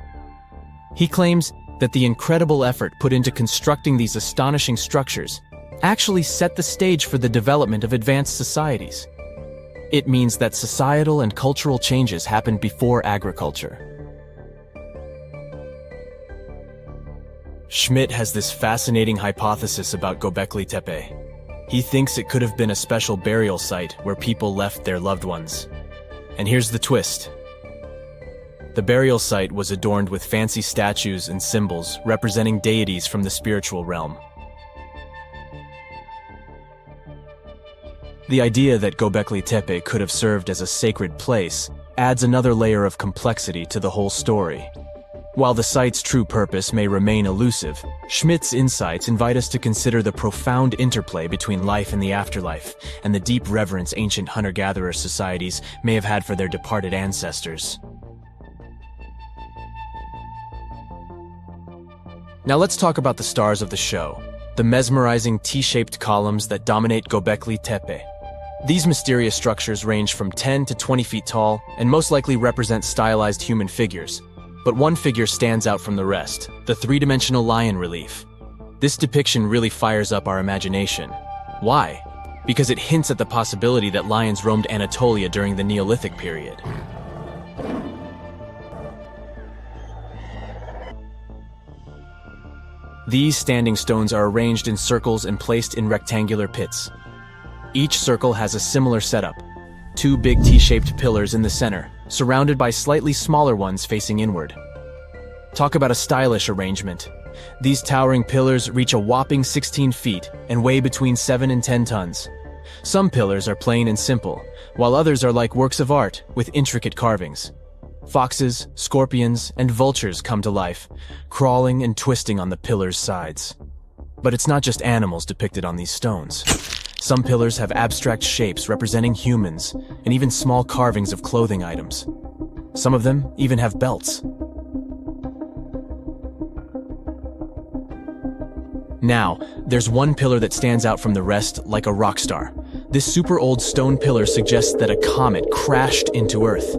He claims that the incredible effort put into constructing these astonishing structures actually set the stage for the development of advanced societies. It means that societal and cultural changes happened before agriculture. Schmidt has this fascinating hypothesis about Göbekli Tepe. He thinks it could have been a special burial site where people left their loved ones. And here's the twist. The burial site was adorned with fancy statues and symbols representing deities from the spiritual realm. The idea that Göbekli Tepe could have served as a sacred place adds another layer of complexity to the whole story. While the site's true purpose may remain elusive, Schmidt's insights invite us to consider the profound interplay between life and the afterlife, and the deep reverence ancient hunter-gatherer societies may have had for their departed ancestors. Now let's talk about the stars of the show, the mesmerizing T-shaped columns that dominate Göbekli Tepe. These mysterious structures range from 10 to 20 feet tall and most likely represent stylized human figures. But one figure stands out from the rest, the three-dimensional lion relief. This depiction really fires up our imagination. Why? Because it hints at the possibility that lions roamed Anatolia during the Neolithic period. These standing stones are arranged in circles and placed in rectangular pits. Each circle has a similar setup. Two big T-shaped pillars in the center, surrounded by slightly smaller ones facing inward. Talk about a stylish arrangement. These towering pillars reach a whopping 16 feet and weigh between 7 and 10 tons. Some pillars are plain and simple, while others are like works of art with intricate carvings. Foxes, scorpions, and vultures come to life, crawling and twisting on the pillars' sides. But it's not just animals depicted on these stones. Some pillars have abstract shapes representing humans, and even small carvings of clothing items. Some of them even have belts. Now, there's one pillar that stands out from the rest like a rock star. This super old stone pillar suggests that a comet crashed into Earth.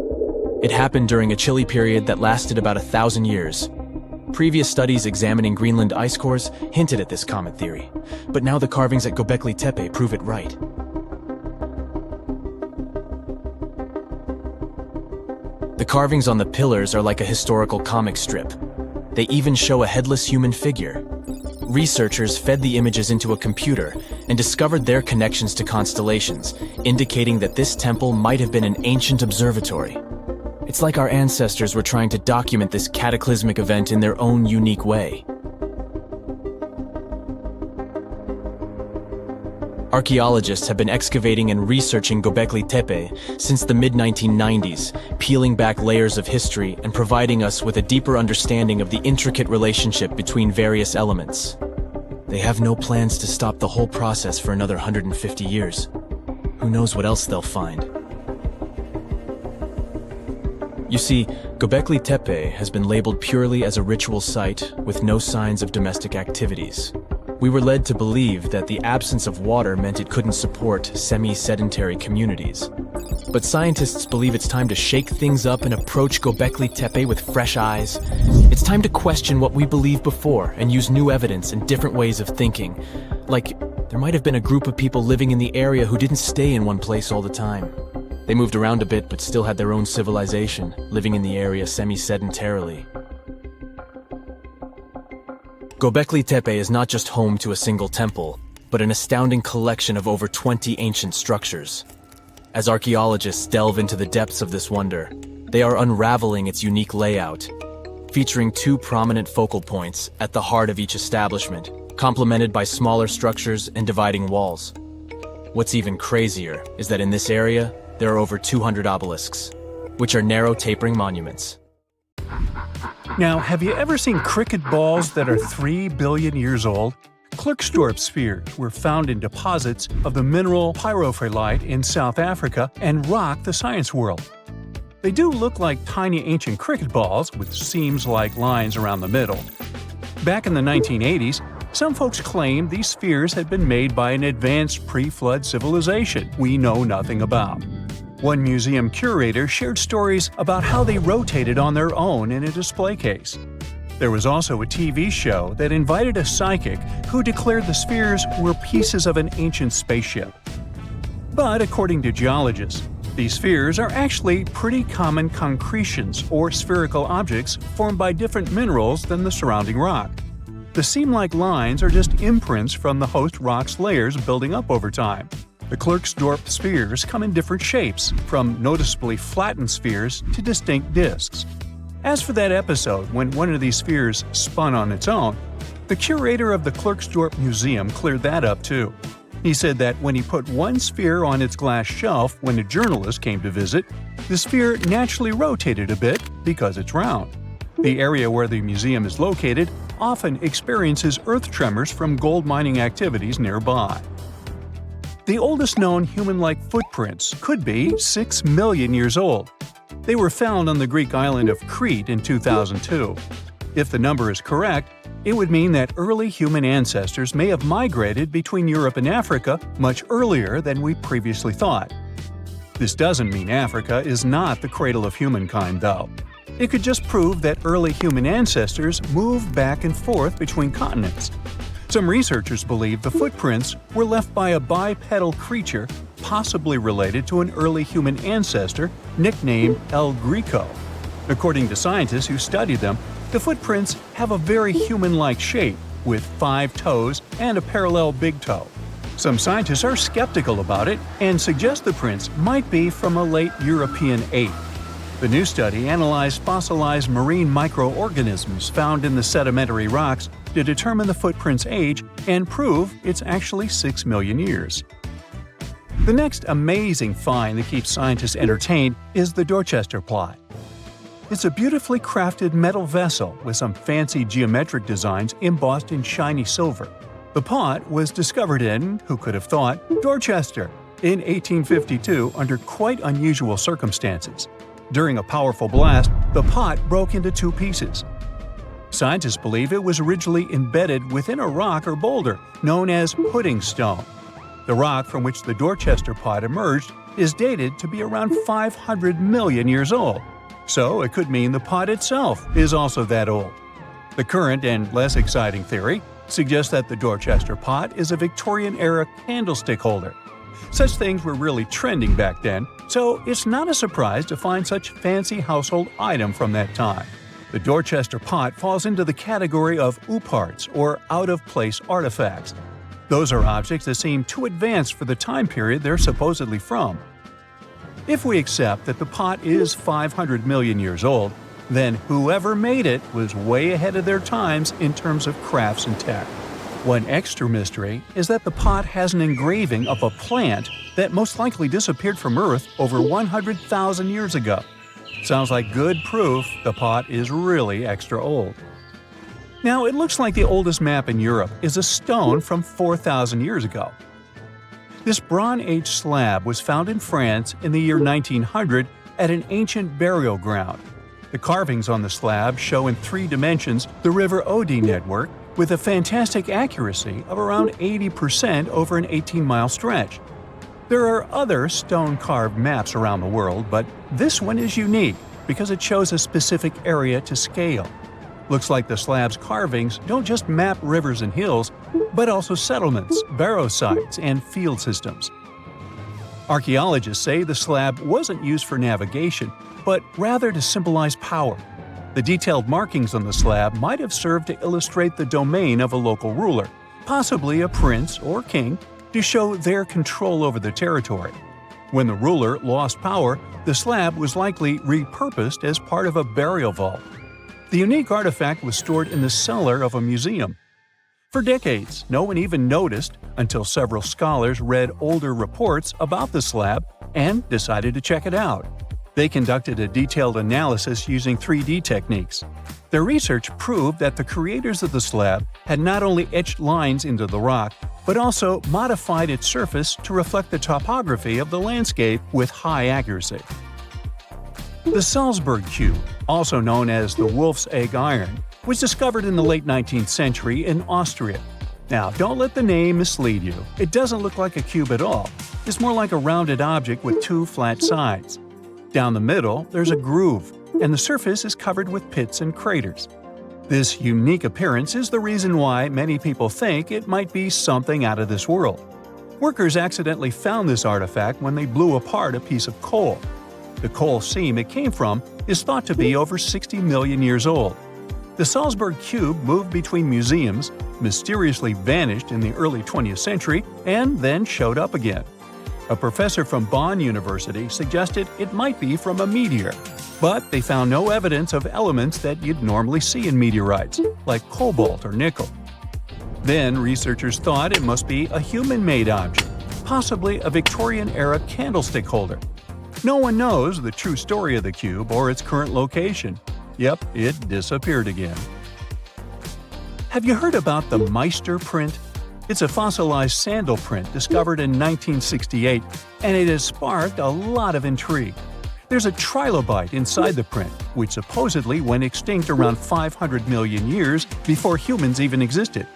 It happened during a chilly period that lasted about 1,000 years. Previous studies examining Greenland ice cores hinted at this comet theory, but now the carvings at Göbekli Tepe prove it right. The carvings on the pillars are like a historical comic strip. They even show a headless human figure. Researchers fed the images into a computer and discovered their connections to constellations, indicating that this temple might have been an ancient observatory. It's like our ancestors were trying to document this cataclysmic event in their own unique way. Archaeologists have been excavating and researching Göbekli Tepe since the mid-1990s, peeling back layers of history and providing us with a deeper understanding of the intricate relationship between various elements. They have no plans to stop the whole process for another 150 years. Who knows what else they'll find? You see, Göbekli Tepe has been labeled purely as a ritual site with no signs of domestic activities. We were led to believe that the absence of water meant it couldn't support semi-sedentary communities. But scientists believe it's time to shake things up and approach Göbekli Tepe with fresh eyes. It's time to question what we believed before and use new evidence and different ways of thinking. Like, there might have been a group of people living in the area who didn't stay in one place all the time. They moved around a bit but still had their own civilization, living in the area semi-sedentarily. Göbekli Tepe is not just home to a single temple, but an astounding collection of over 20 ancient structures. As archaeologists delve into the depths of this wonder, they are unraveling its unique layout, featuring two prominent focal points at the heart of each establishment, complemented by smaller structures and dividing walls. What's even crazier is that in this area, there are over 200 obelisks, which are narrow tapering monuments. Now, have you ever seen cricket balls that are 3 billion years old? Klerksdorp spheres were found in deposits of the mineral pyrophyllite in South Africa and rock the science world. They do look like tiny ancient cricket balls with seams like lines around the middle. Back in the 1980s, some folks claimed these spheres had been made by an advanced pre-flood civilization we know nothing about. One museum curator shared stories about how they rotated on their own in a display case. There was also a TV show that invited a psychic who declared the spheres were pieces of an ancient spaceship. But according to geologists, these spheres are actually pretty common concretions or spherical objects formed by different minerals than the surrounding rock. The seam-like lines are just imprints from the host rock's layers building up over time. The Klerksdorp spheres come in different shapes, from noticeably flattened spheres to distinct disks. As for that episode when one of these spheres spun on its own, the curator of the Klerksdorp Museum cleared that up too. He said that when he put one sphere on its glass shelf when a journalist came to visit, the sphere naturally rotated a bit because it's round. The area where the museum is located often experiences earth tremors from gold mining activities nearby. The oldest known human-like footprints could be 6 million years old. They were found on the Greek island of Crete in 2002. If the number is correct, it would mean that early human ancestors may have migrated between Europe and Africa much earlier than we previously thought. This doesn't mean Africa is not the cradle of humankind, though. It could just prove that early human ancestors moved back and forth between continents. Some researchers believe the footprints were left by a bipedal creature possibly related to an early human ancestor nicknamed El Greco. According to scientists who studied them, the footprints have a very human-like shape, with 5 toes and a parallel big toe. Some scientists are skeptical about it and suggest the prints might be from a late European ape. The new study analyzed fossilized marine microorganisms found in the sedimentary rocks to determine the footprint's age and prove it's actually 6 million years. The next amazing find that keeps scientists entertained is the Dorchester plot. It's a beautifully crafted metal vessel with some fancy geometric designs embossed in shiny silver. The pot was discovered in, who could have thought, Dorchester in 1852 under quite unusual circumstances. During a powerful blast, the pot broke into 2 pieces. Scientists believe it was originally embedded within a rock or boulder known as pudding stone. The rock from which the Dorchester pot emerged is dated to be around 500 million years old. So it could mean the pot itself is also that old. The current and less exciting theory suggests that the Dorchester pot is a Victorian-era candlestick holder. Such things were really trending back then, so it's not a surprise to find such fancy household item from that time. The Dorchester pot falls into the category of ooparts, or out-of-place artifacts. Those are objects that seem too advanced for the time period they're supposedly from. If we accept that the pot is 500 million years old, then whoever made it was way ahead of their times in terms of crafts and tech. One extra mystery is that the pot has an engraving of a plant that most likely disappeared from Earth over 100,000 years ago. Sounds like good proof the pot is really extra old. Now, it looks like the oldest map in Europe is a stone from 4,000 years ago. This Bronze Age slab was found in France in the year 1900 at an ancient burial ground. The carvings on the slab show in 3 dimensions the River Odie network with a fantastic accuracy of around 80% over an 18-mile stretch. There are other stone-carved maps around the world, but this one is unique because it shows a specific area to scale. Looks like the slab's carvings don't just map rivers and hills, but also settlements, barrow sites, and field systems. Archaeologists say the slab wasn't used for navigation, but rather to symbolize power. The detailed markings on the slab might have served to illustrate the domain of a local ruler, possibly a prince or king, to show their control over the territory. When the ruler lost power, the slab was likely repurposed as part of a burial vault. The unique artifact was stored in the cellar of a museum. For decades, no one even noticed until several scholars read older reports about the slab and decided to check it out. They conducted a detailed analysis using 3D techniques. Their research proved that the creators of the slab had not only etched lines into the rock, but also modified its surface to reflect the topography of the landscape with high accuracy. The Salzburg cube, also known as the Wolf's Egg Iron, was discovered in the late 19th century in Austria. Now, don't let the name mislead you. It doesn't look like a cube at all. It's more like a rounded object with 2 flat sides. Down the middle, there's a groove, and the surface is covered with pits and craters. This unique appearance is the reason why many people think it might be something out of this world. Workers accidentally found this artifact when they blew apart a piece of coal. The coal seam it came from is thought to be over 60 million years old. The Salzburg cube moved between museums, mysteriously vanished in the early 20th century, and then showed up again. A professor from Bonn University suggested it might be from a meteor, but they found no evidence of elements that you'd normally see in meteorites, like cobalt or nickel. Then researchers thought it must be a human-made object, possibly a Victorian-era candlestick holder. No one knows the true story of the cube or its current location. Yep, it disappeared again. Have you heard about the Meister print? It's a fossilized sandal print discovered in 1968, and it has sparked a lot of intrigue. There's a trilobite inside the print, which supposedly went extinct around 500 million years before humans even existed.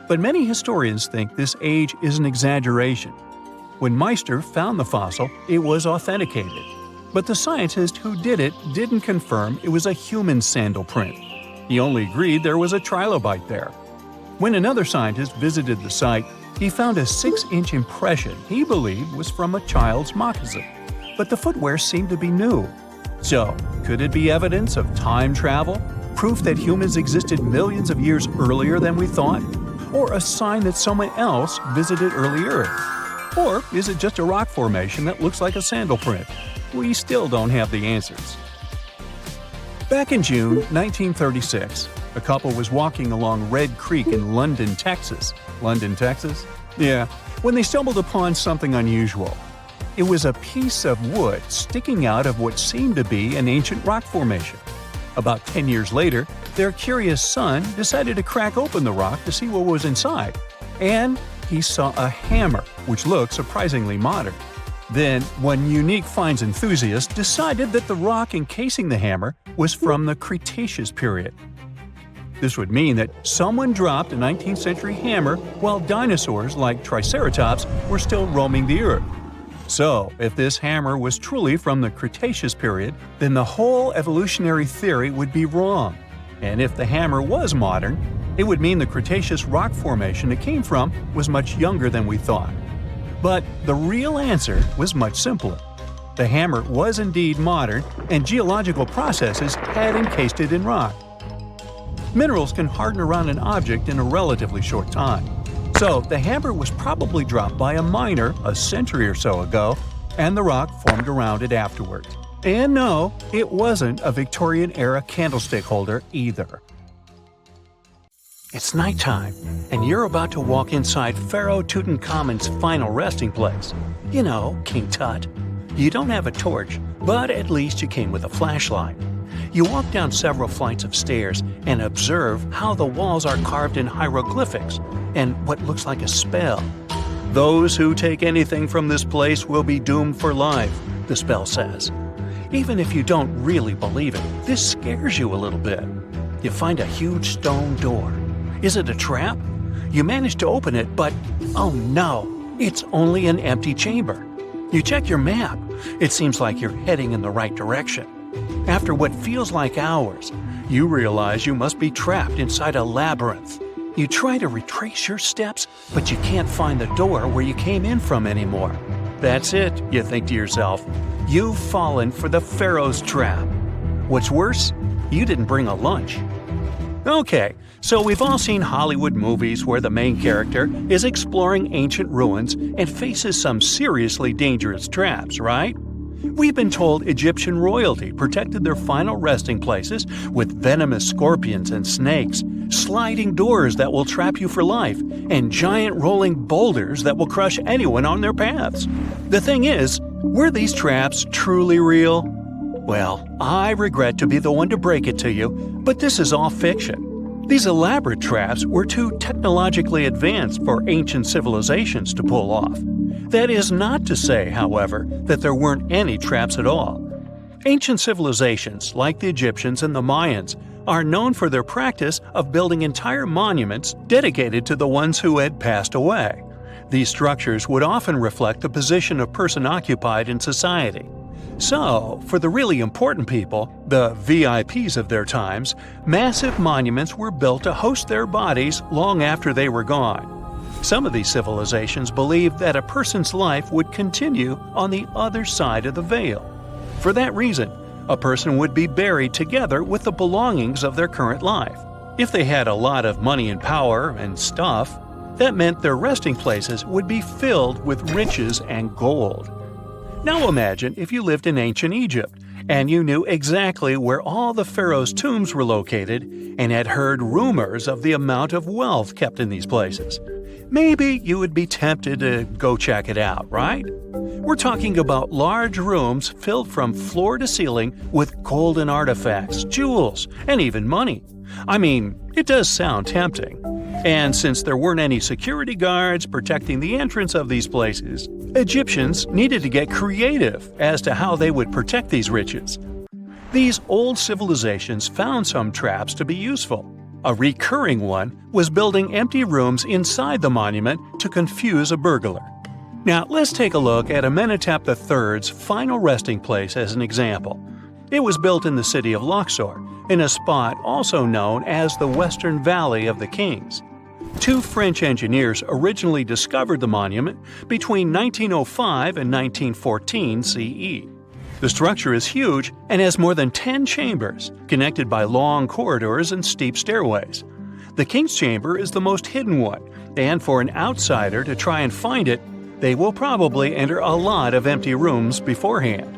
But many historians think this age is an exaggeration. When Meister found the fossil, it was authenticated. But the scientist who did it didn't confirm it was a human sandal print. He only agreed there was a trilobite there. When another scientist visited the site, he found a 6-inch impression he believed was from a child's moccasin. But the footwear seemed to be new. So, could it be evidence of time travel? Proof that humans existed millions of years earlier than we thought? Or a sign that someone else visited early Earth? Or is it just a rock formation that looks like a sandal print? We still don't have the answers. Back in June 1936, a couple was walking along Red Creek in London, Texas. London, Texas? Yeah, when they stumbled upon something unusual. It was a piece of wood sticking out of what seemed to be an ancient rock formation. About 10 years later, their curious son decided to crack open the rock to see what was inside. And he saw a hammer, which looked surprisingly modern. Then, one unique finds enthusiast decided that the rock encasing the hammer was from the Cretaceous period. This would mean that someone dropped a 19th century hammer while dinosaurs like Triceratops were still roaming the earth. So, if this hammer was truly from the Cretaceous period, then the whole evolutionary theory would be wrong. And if the hammer was modern, it would mean the Cretaceous rock formation it came from was much younger than we thought. But the real answer was much simpler. The hammer was indeed modern, and geological processes had encased it in rock. Minerals can harden around an object in a relatively short time. So the hammer was probably dropped by a miner a century or so ago, and the rock formed around it afterwards. And no, it wasn't a Victorian-era candlestick holder either. It's nighttime, and you're about to walk inside Pharaoh Tutankhamun's final resting place. You know, King Tut. You don't have a torch, but at least you came with a flashlight. You walk down several flights of stairs and observe how the walls are carved in hieroglyphics and what looks like a spell. Those who take anything from this place will be doomed for life, the spell says. Even if you don't really believe it, this scares you a little bit. You find a huge stone door. Is it a trap? You manage to open it, but oh no, it's only an empty chamber. You check your map. It seems like you're heading in the right direction. After what feels like hours, you realize you must be trapped inside a labyrinth. You try to retrace your steps, but you can't find the door where you came in from anymore. That's it, you think to yourself. You've fallen for the Pharaoh's trap. What's worse, you didn't bring a lunch. Okay, so we've all seen Hollywood movies where the main character is exploring ancient ruins and faces some seriously dangerous traps, right? We've been told Egyptian royalty protected their final resting places with venomous scorpions and snakes, sliding doors that will trap you for life, and giant rolling boulders that will crush anyone on their paths. The thing is, were these traps truly real? Well, I regret to be the one to break it to you, but this is all fiction. These elaborate traps were too technologically advanced for ancient civilizations to pull off. That is not to say, however, that there weren't any traps at all. Ancient civilizations, like the Egyptians and the Mayans, are known for their practice of building entire monuments dedicated to the ones who had passed away. These structures would often reflect the position of person occupied in society. So, for the really important people, the VIPs of their times, massive monuments were built to host their bodies long after they were gone. Some of these civilizations believed that a person's life would continue on the other side of the veil. For that reason, a person would be buried together with the belongings of their current life. If they had a lot of money and power and stuff, that meant their resting places would be filled with riches and gold. Now imagine if you lived in ancient Egypt and you knew exactly where all the pharaohs' tombs were located and had heard rumors of the amount of wealth kept in these places. Maybe you would be tempted to go check it out, right? We're talking about large rooms filled from floor to ceiling with golden artifacts, jewels, and even money. I mean, it does sound tempting. And since there weren't any security guards protecting the entrance of these places, Egyptians needed to get creative as to how they would protect these riches. These old civilizations found some traps to be useful. A recurring one was building empty rooms inside the monument to confuse a burglar. Now, let's take a look at Amenhotep III's final resting place as an example. It was built in the city of Luxor, in a spot also known as the Western Valley of the Kings. Two French engineers originally discovered the monument between 1905 and 1914 CE. The structure is huge and has more than 10 chambers, connected by long corridors and steep stairways. The King's Chamber is the most hidden one, and for an outsider to try and find it, they will probably enter a lot of empty rooms beforehand.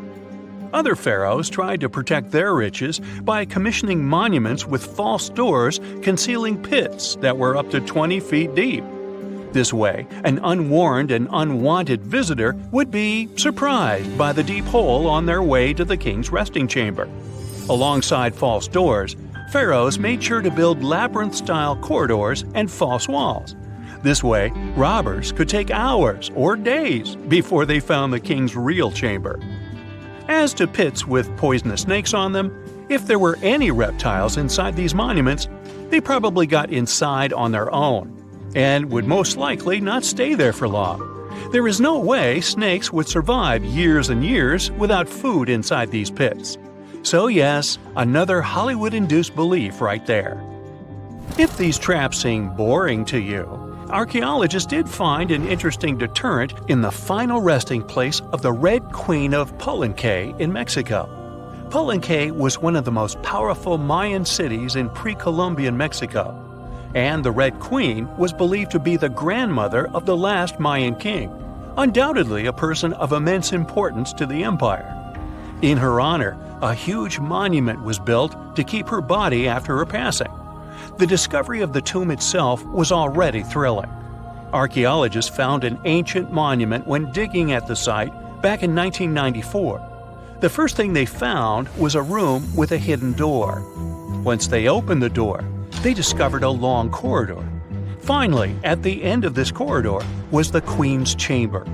Other pharaohs tried to protect their riches by commissioning monuments with false doors concealing pits that were up to 20 feet deep. This way, an unwarned and unwanted visitor would be surprised by the deep hole on their way to the king's resting chamber. Alongside false doors, pharaohs made sure to build labyrinth-style corridors and false walls. This way, robbers could take hours or days before they found the king's real chamber. As to pits with poisonous snakes on them, if there were any reptiles inside these monuments, they probably got inside on their own and would most likely not stay there for long. There is no way snakes would survive years and years without food inside these pits. So yes, another Hollywood-induced belief right there. If these traps seem boring to you, archaeologists did find an interesting deterrent in the final resting place of the Red Queen of Palenque in Mexico. Palenque was one of the most powerful Mayan cities in pre-Columbian Mexico, and the Red Queen was believed to be the grandmother of the last Mayan king, undoubtedly a person of immense importance to the empire. In her honor, a huge monument was built to keep her body after her passing. The discovery of the tomb itself was already thrilling. Archaeologists found an ancient monument when digging at the site back in 1994. The first thing they found was a room with a hidden door. Once they opened the door, they discovered a long corridor. Finally, at the end of this corridor was the Queen's chamber.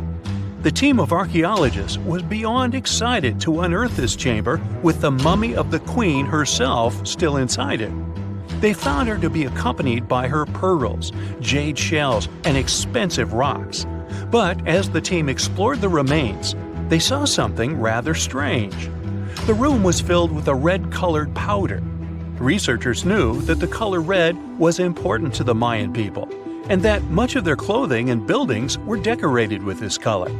The team of archaeologists was beyond excited to unearth this chamber with the mummy of the Queen herself still inside it. They found her to be accompanied by her pearls, jade shells, and expensive rocks. But as the team explored the remains, they saw something rather strange. The room was filled with a red-colored powder. Researchers knew that the color red was important to the Mayan people, and that much of their clothing and buildings were decorated with this color.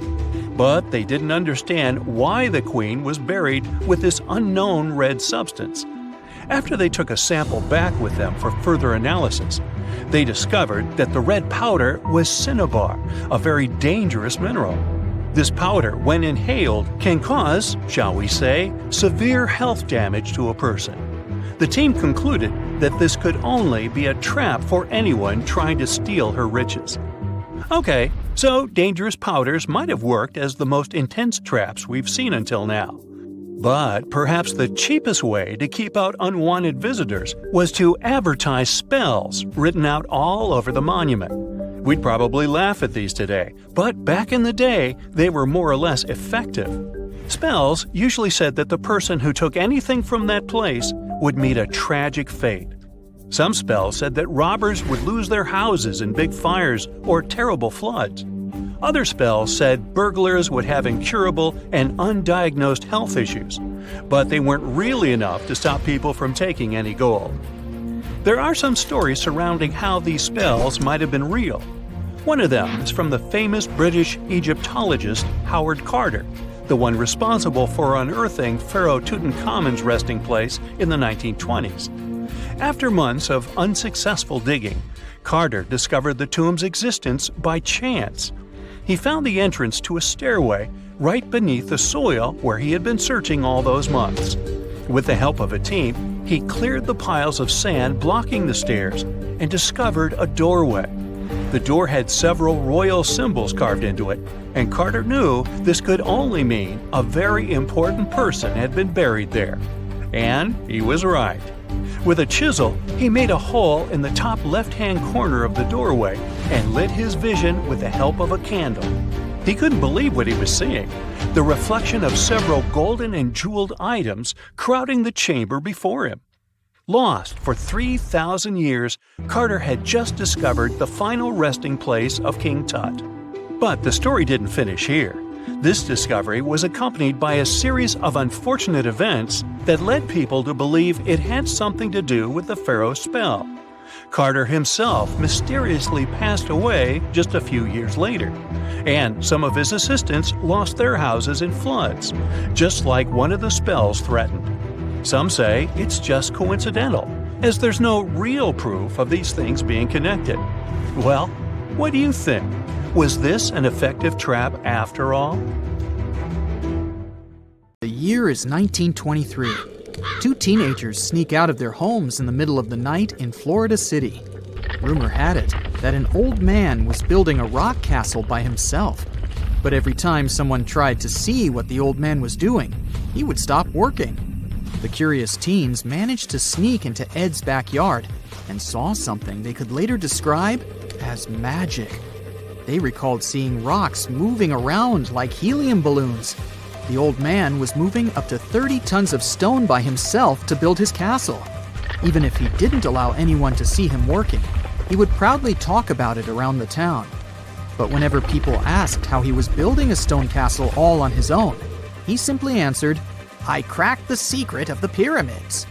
But they didn't understand why the queen was buried with this unknown red substance. After they took a sample back with them for further analysis, they discovered that the red powder was cinnabar, a very dangerous mineral. This powder, when inhaled, can cause, shall we say, severe health damage to a person. The team concluded that this could only be a trap for anyone trying to steal her riches. Okay, so dangerous powders might have worked as the most intense traps we've seen until now. But perhaps the cheapest way to keep out unwanted visitors was to advertise spells written out all over the monument. We'd probably laugh at these today, but back in the day, they were more or less effective. Spells usually said that the person who took anything from that place would meet a tragic fate. Some spells said that robbers would lose their houses in big fires or terrible floods. Other spells said burglars would have incurable and undiagnosed health issues, but they weren't really enough to stop people from taking any gold. There are some stories surrounding how these spells might have been real. One of them is from the famous British Egyptologist Howard Carter, the one responsible for unearthing Pharaoh Tutankhamun's resting place in the 1920s. After months of unsuccessful digging, Carter discovered the tomb's existence by chance. He found the entrance to a stairway right beneath the soil where he had been searching all those months. With the help of a team, he cleared the piles of sand blocking the stairs and discovered a doorway. The door had several royal symbols carved into it, and Carter knew this could only mean a very important person had been buried there. And he was right. With a chisel, he made a hole in the top left-hand corner of the doorway and lit his vision with the help of a candle. He couldn't believe what he was seeing, the reflection of several golden and jeweled items crowding the chamber before him. Lost for 3,000 years, Carter had just discovered the final resting place of King Tut. But the story didn't finish here. This discovery was accompanied by a series of unfortunate events that led people to believe it had something to do with the pharaoh's spell. Carter himself mysteriously passed away just a few years later, and some of his assistants lost their houses in floods, just like one of the spells threatened. Some say it's just coincidental, as there's no real proof of these things being connected. Well, what do you think? Was this an effective trap after all? The year is 1923. Two teenagers sneak out of their homes in the middle of the night in Florida City. Rumor had it that an old man was building a rock castle by himself. But every time someone tried to see what the old man was doing, he would stop working. The curious teens managed to sneak into Ed's backyard and saw something they could later describe as magic. They recalled seeing rocks moving around like helium balloons. The old man was moving up to 30 tons of stone by himself to build his castle. Even if he didn't allow anyone to see him working, he would proudly talk about it around the town. But whenever people asked how he was building a stone castle all on his own, he simply answered, "I cracked the secret of the pyramids."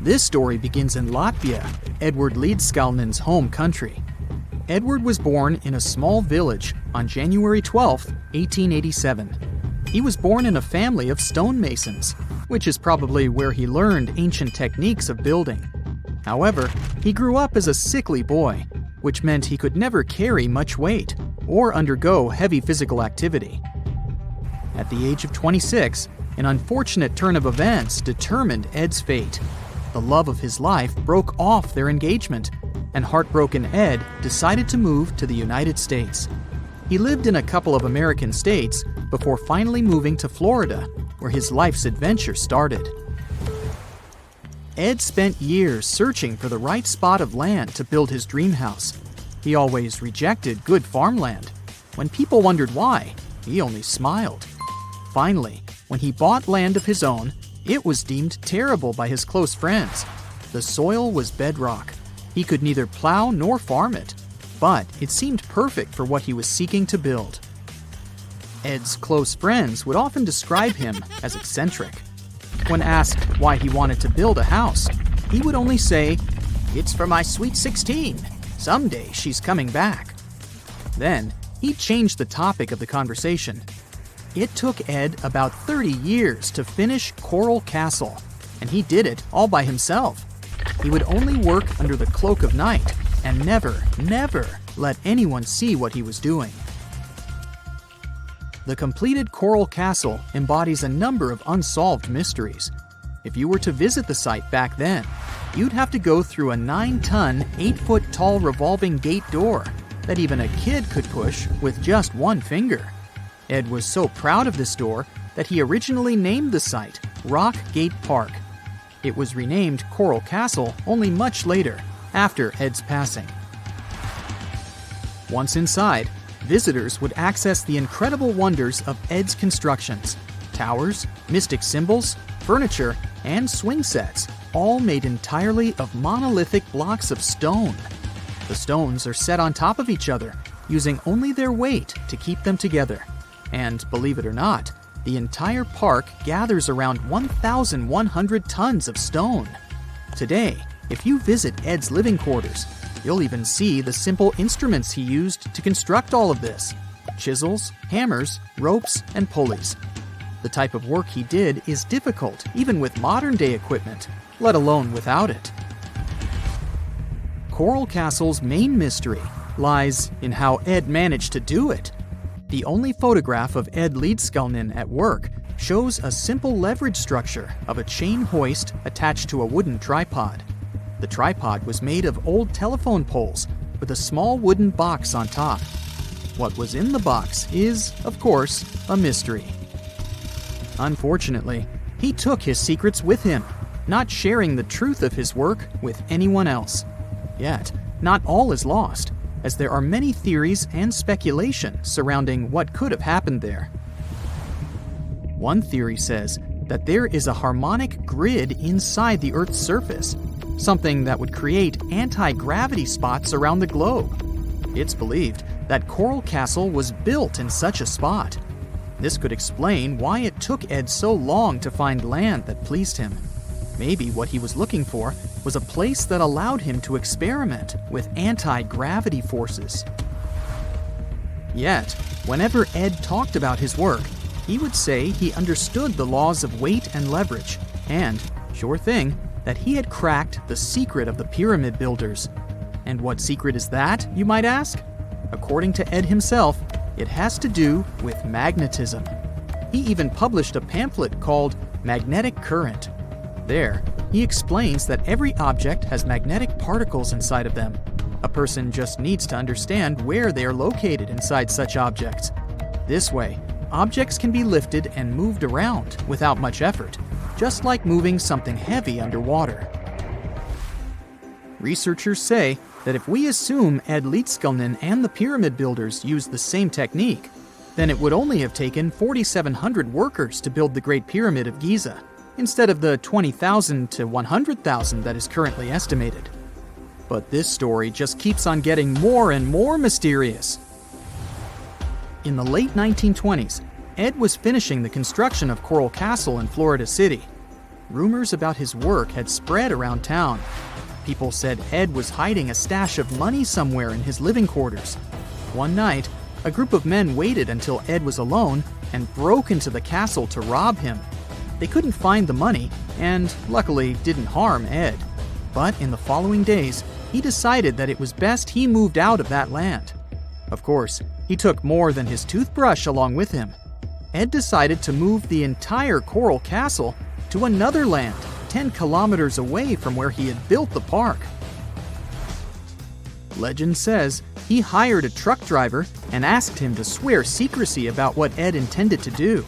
This story begins in Latvia, Edward Leedskalnin's home country. Edward was born in a small village on January 12, 1887. He was born in a family of stonemasons, which is probably where he learned ancient techniques of building. However, he grew up as a sickly boy, which meant he could never carry much weight or undergo heavy physical activity. At the age of 26, an unfortunate turn of events determined Ed's fate. The love of his life broke off their engagement, and heartbroken Ed decided to move to the United States. He lived in a couple of American states before finally moving to Florida, where his life's adventure started. Ed spent years searching for the right spot of land to build his dream house. He always rejected good farmland. When people wondered why, he only smiled. Finally, when he bought land of his own, it was deemed terrible by his close friends. The soil was bedrock. He could neither plow nor farm it, but it seemed perfect for what he was seeking to build. Ed's close friends would often describe him as eccentric. When asked why he wanted to build a house, he would only say, "It's for my sweet 16. Someday she's coming back." Then, he changed the topic of the conversation. It took Ed about 30 years to finish Coral Castle, and he did it all by himself. He would only work under the cloak of night and never let anyone see what he was doing. The completed Coral Castle embodies a number of unsolved mysteries. If you were to visit the site back then, you'd have to go through a 9-ton, 8-foot-tall revolving gate door that even a kid could push with just one finger. Ed was so proud of this door that he originally named the site Rock Gate Park. It was renamed Coral Castle only much later, after Ed's passing. Once inside, visitors would access the incredible wonders of Ed's constructions: towers, mystic symbols, furniture, and swing sets, all made entirely of monolithic blocks of stone. The stones are set on top of each other, using only their weight to keep them together. And believe it or not, the entire park gathers around 1,100 tons of stone. Today, if you visit Ed's living quarters, you'll even see the simple instruments he used to construct all of this: chisels, hammers, ropes, and pulleys. The type of work he did is difficult even with modern-day equipment, let alone without it. Coral Castle's main mystery lies in how Ed managed to do it. The only photograph of Ed Leedskalnin at work shows a simple leverage structure of a chain hoist attached to a wooden tripod. The tripod was made of old telephone poles with a small wooden box on top. What was in the box is, of course, a mystery. Unfortunately, he took his secrets with him, not sharing the truth of his work with anyone else. Yet, not all is lost, as there are many theories and speculation surrounding what could have happened there. One theory says that there is a harmonic grid inside the Earth's surface, something that would create anti-gravity spots around the globe. It's believed that Coral Castle was built in such a spot. This could explain why it took Ed so long to find land that pleased him. Maybe what he was looking for was a place that allowed him to experiment with anti-gravity forces. Yet, whenever Ed talked about his work, he would say he understood the laws of weight and leverage, and, sure thing, that he had cracked the secret of the pyramid builders. And what secret is that, you might ask? According to Ed himself, it has to do with magnetism. He even published a pamphlet called Magnetic Current. There, he explains that every object has magnetic particles inside of them. A person just needs to understand where they are located inside such objects. This way, objects can be lifted and moved around without much effort, just like moving something heavy underwater. Researchers say that if we assume Ed Leedskalnin and the pyramid builders used the same technique, then it would only have taken 4,700 workers to build the Great Pyramid of Giza, instead of the 20,000 to 100,000 that is currently estimated. But this story just keeps on getting more and more mysterious. In the late 1920s, Ed was finishing the construction of Coral Castle in Florida City. Rumors about his work had spread around town. People said Ed was hiding a stash of money somewhere in his living quarters. One night, a group of men waited until Ed was alone and broke into the castle to rob him. They couldn't find the money and, luckily, didn't harm Ed. But in the following days, he decided that it was best he moved out of that land. Of course, he took more than his toothbrush along with him. Ed decided to move the entire Coral Castle to another land, 10 kilometers away from where he had built the park. Legend says he hired a truck driver and asked him to swear secrecy about what Ed intended to do.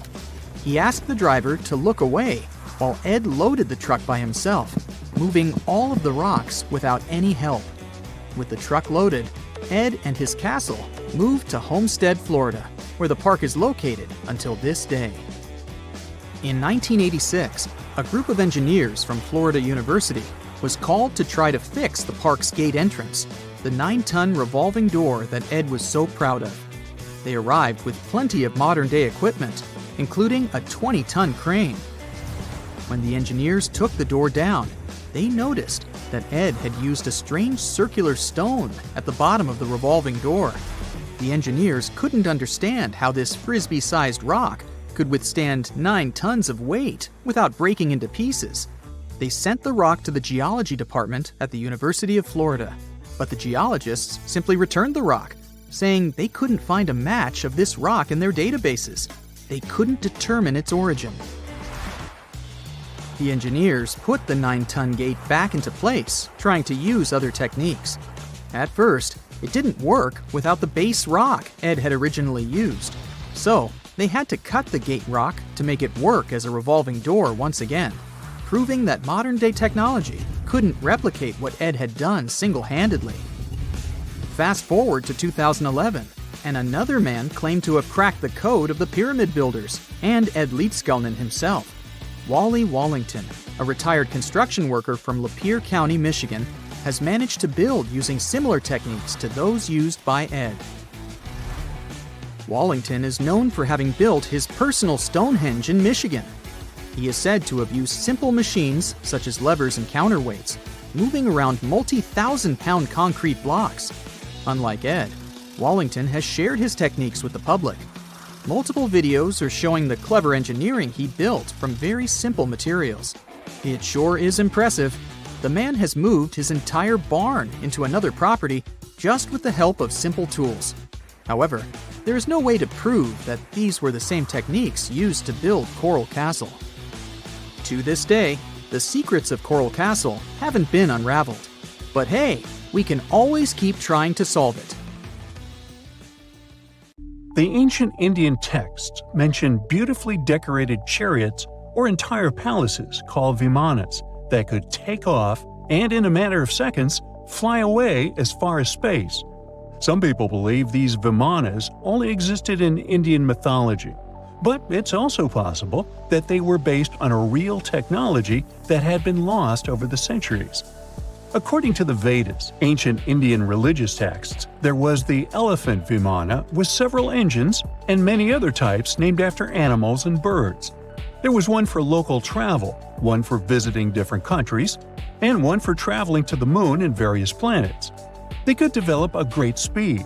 He asked the driver to look away while Ed loaded the truck by himself, moving all of the rocks without any help. With the truck loaded, Ed and his castle moved to Homestead, Florida, where the park is located until this day. In 1986, a group of engineers from Florida University was called to try to fix the park's gate entrance, the 9-ton revolving door that Ed was so proud of. They arrived with plenty of modern-day equipment, including a 20-ton crane. When the engineers took the door down, they noticed that Ed had used a strange circular stone at the bottom of the revolving door. The engineers couldn't understand how this frisbee-sized rock could withstand 9 tons of weight without breaking into pieces. They sent the rock to the geology department at the University of Florida, but the geologists simply returned the rock, saying they couldn't find a match of this rock in their databases. They couldn't determine its origin. The engineers put the 9-ton gate back into place, trying to use other techniques. At first, it didn't work without the base rock Ed had originally used. So, they had to cut the gate rock to make it work as a revolving door once again, proving that modern-day technology couldn't replicate what Ed had done single-handedly. Fast forward to 2011, and another man claimed to have cracked the code of the pyramid builders and Ed Leedskalnin himself. Wally Wallington, a retired construction worker from Lapeer County, Michigan, has managed to build using similar techniques to those used by Ed. Wallington is known for having built his personal Stonehenge in Michigan. He is said to have used simple machines, such as levers and counterweights, moving around multi-thousand-pound concrete blocks. Unlike Ed, Wallington has shared his techniques with the public. Multiple videos are showing the clever engineering he built from very simple materials. It sure is impressive. The man has moved his entire barn into another property just with the help of simple tools. However, there is no way to prove that these were the same techniques used to build Coral Castle. To this day, the secrets of Coral Castle haven't been unraveled. But hey, we can always keep trying to solve it. The ancient Indian texts mention beautifully decorated chariots or entire palaces called vimanas that could take off and, in a matter of seconds, fly away as far as space. Some people believe these vimanas only existed in Indian mythology, but it's also possible that they were based on a real technology that had been lost over the centuries. According to the Vedas, ancient Indian religious texts, there was the elephant vimana with several engines and many other types named after animals and birds. There was one for local travel, one for visiting different countries, and one for traveling to the moon and various planets. They could develop a great speed.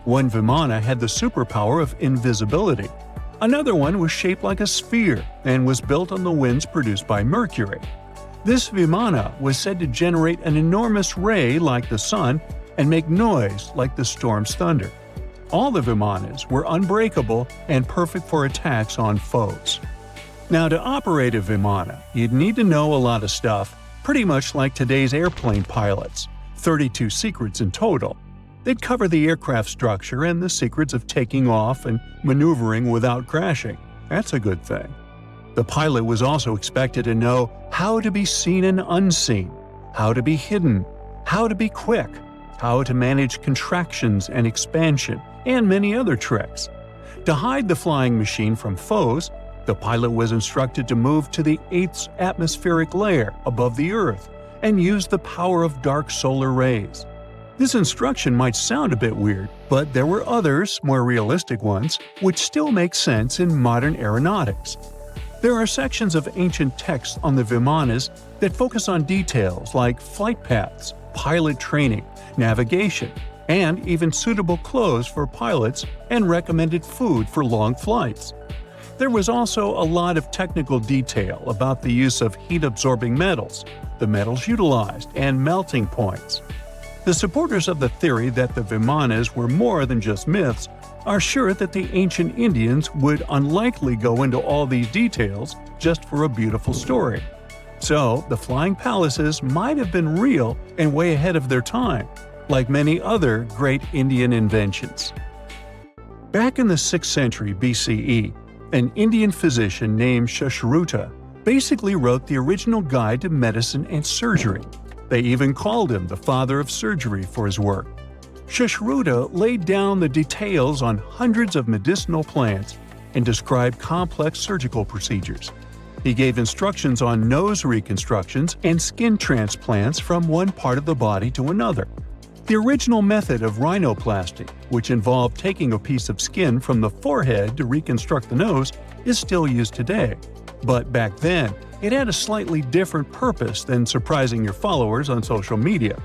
One vimana had the superpower of invisibility. Another one was shaped like a sphere and was built on the winds produced by Mercury. This vimana was said to generate an enormous ray like the sun and make noise like the storm's thunder. All the vimanas were unbreakable and perfect for attacks on foes. Now, to operate a vimana, you'd need to know a lot of stuff, pretty much like today's airplane pilots, 32 secrets in total. They'd cover the aircraft structure and the secrets of taking off and maneuvering without crashing. That's a good thing. The pilot was also expected to know how to be seen and unseen, how to be hidden, how to be quick, how to manage contractions and expansion, and many other tricks. To hide the flying machine from foes, the pilot was instructed to move to the 8th atmospheric layer above the Earth and use the power of dark solar rays. This instruction might sound a bit weird, but there were others, more realistic ones, which still make sense in modern aeronautics. There are sections of ancient texts on the vimanas that focus on details like flight paths, pilot training, navigation, and even suitable clothes for pilots and recommended food for long flights. There was also a lot of technical detail about the use of heat-absorbing metals, the metals utilized, and melting points. The supporters of the theory that the vimanas were more than just myths are sure that the ancient Indians would unlikely go into all these details just for a beautiful story. So, the flying palaces might have been real and way ahead of their time, like many other great Indian inventions. Back in the 6th century BCE, an Indian physician named Sushruta basically wrote the original guide to medicine and surgery. They even called him the father of surgery for his work. Sushruta laid down the details on hundreds of medicinal plants and described complex surgical procedures. He gave instructions on nose reconstructions and skin transplants from one part of the body to another. The original method of rhinoplasty, which involved taking a piece of skin from the forehead to reconstruct the nose, is still used today. But back then, it had a slightly different purpose than surprising your followers on social media.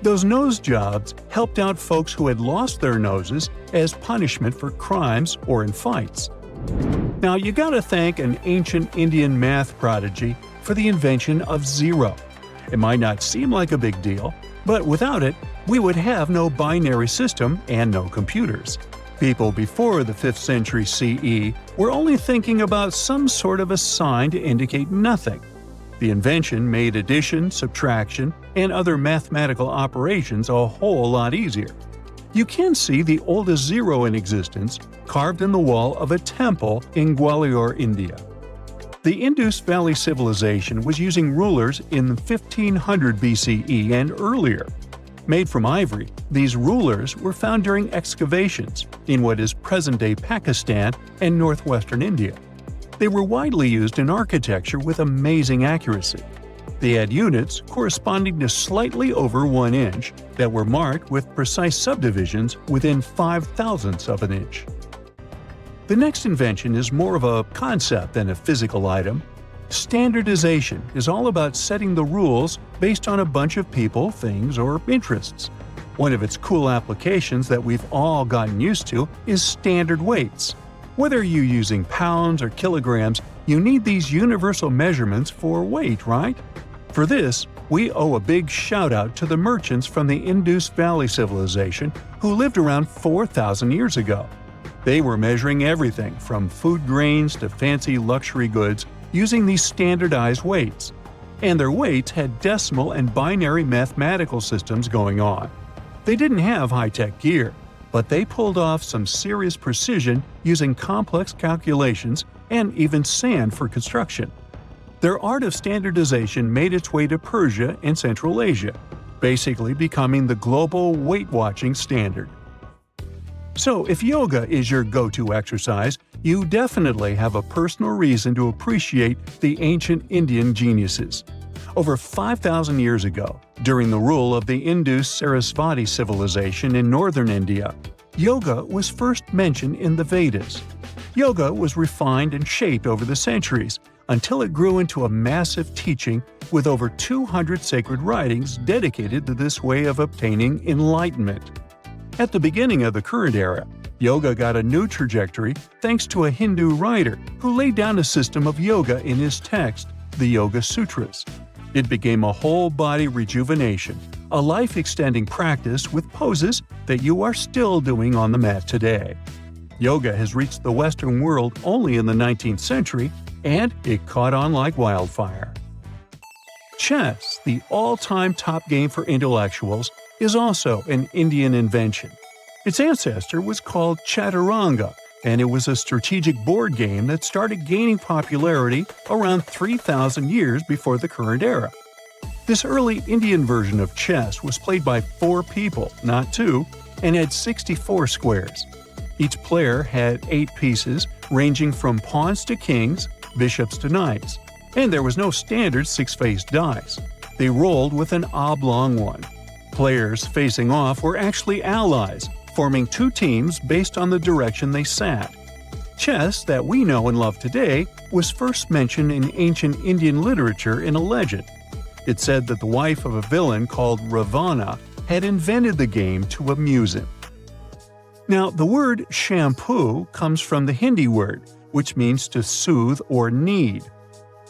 Those nose jobs helped out folks who had lost their noses as punishment for crimes or in fights. Now, you gotta thank an ancient Indian math prodigy for the invention of zero. It might not seem like a big deal, but without it, we would have no binary system and no computers. People before the 5th century CE were only thinking about some sort of a sign to indicate nothing. The invention made addition, subtraction, and other mathematical operations a whole lot easier. You can see the oldest zero in existence carved in the wall of a temple in Gwalior, India. The Indus Valley Civilization was using rulers in 1500 BCE and earlier. Made from ivory, these rulers were found during excavations in what is present-day Pakistan and northwestern India. They were widely used in architecture with amazing accuracy. They had units corresponding to slightly over 1 inch that were marked with precise subdivisions within 5 thousandths of an inch. The next invention is more of a concept than a physical item. Standardization is all about setting the rules based on a bunch of people, things, or interests. One of its cool applications that we've all gotten used to is standard weights. Whether you're using pounds or kilograms, you need these universal measurements for weight, right? For this, we owe a big shout-out to the merchants from the Indus Valley civilization who lived around 4,000 years ago. They were measuring everything from food grains to fancy luxury goods using these standardized weights. And their weights had decimal and binary mathematical systems going on. They didn't have high-tech gear, but they pulled off some serious precision using complex calculations and even sand for construction. Their art of standardization made its way to Persia and Central Asia, basically becoming the global weight-watching standard. So if yoga is your go-to exercise, you definitely have a personal reason to appreciate the ancient Indian geniuses. Over 5,000 years ago, during the rule of the Indus-Sarasvati civilization in northern India, yoga was first mentioned in the Vedas. Yoga was refined and shaped over the centuries until it grew into a massive teaching with over 200 sacred writings dedicated to this way of obtaining enlightenment. At the beginning of the current era, yoga got a new trajectory thanks to a Hindu writer who laid down a system of yoga in his text, the Yoga Sutras. It became a whole-body rejuvenation, a life-extending practice with poses that you are still doing on the mat today. Yoga has reached the Western world only in the 19th century, and it caught on like wildfire. Chess, the all-time top game for intellectuals, is also an Indian invention. Its ancestor was called Chaturanga, and it was a strategic board game that started gaining popularity around 3,000 years before the current era. This early Indian version of chess was played by 4 people, not 2, and had 64 squares. Each player had 8 pieces, ranging from pawns to kings, bishops to knights, and there was no standard 6-faced dice. They rolled with an oblong one. Players facing off were actually allies, forming 2 teams based on the direction they sat. Chess, that we know and love today, was first mentioned in ancient Indian literature in a legend. It said that the wife of a villain called Ravana had invented the game to amuse him. Now, the word shampoo comes from the Hindi word, which means to soothe or knead.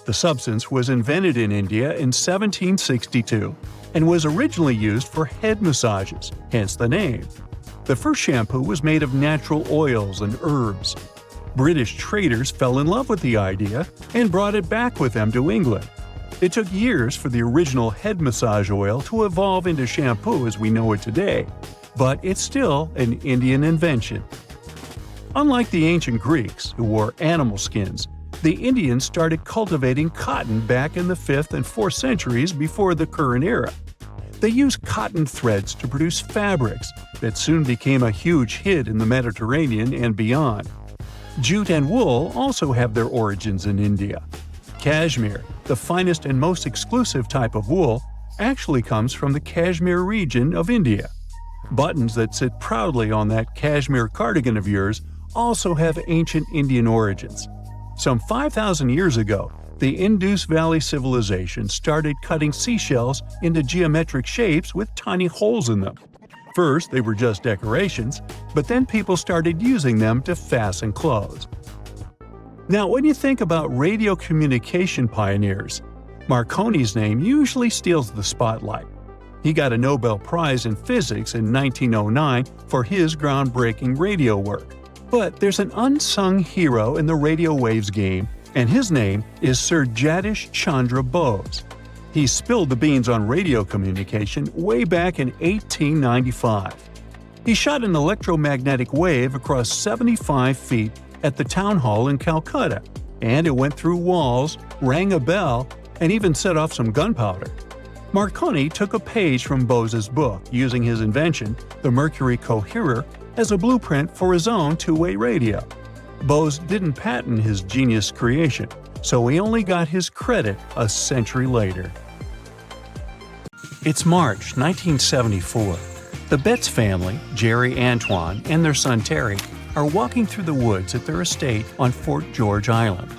The substance was invented in India in 1762 and was originally used for head massages, hence the name. The first shampoo was made of natural oils and herbs. British traders fell in love with the idea and brought it back with them to England. It took years for the original head massage oil to evolve into shampoo as we know it today, but it's still an Indian invention. Unlike the ancient Greeks, who wore animal skins, the Indians started cultivating cotton back in the 5th and 4th centuries before the current era. They used cotton threads to produce fabrics that soon became a huge hit in the Mediterranean and beyond. Jute and wool also have their origins in India. Cashmere, the finest and most exclusive type of wool, actually comes from the Kashmir region of India. Buttons that sit proudly on that cashmere cardigan of yours also have ancient Indian origins. Some 5,000 years ago, the Indus Valley civilization started cutting seashells into geometric shapes with tiny holes in them. First, they were just decorations, but then people started using them to fasten clothes. Now, when you think about radio communication pioneers, Marconi's name usually steals the spotlight. He got a Nobel Prize in Physics in 1909 for his groundbreaking radio work. But there's an unsung hero in the radio waves game, and his name is Sir Jagdish Chandra Bose. He spilled the beans on radio communication way back in 1895. He shot an electromagnetic wave across 75 feet at the town hall in Calcutta, and it went through walls, rang a bell, and even set off some gunpowder. Marconi took a page from Bose's book, using his invention, the Mercury Coherer, as a blueprint for his own two-way radio. Bose didn't patent his genius creation, so he only got his credit a century later. It's March 1974. The Betts family, Jerry Antoine, and their son Terry, are walking through the woods at their estate on Fort George Island.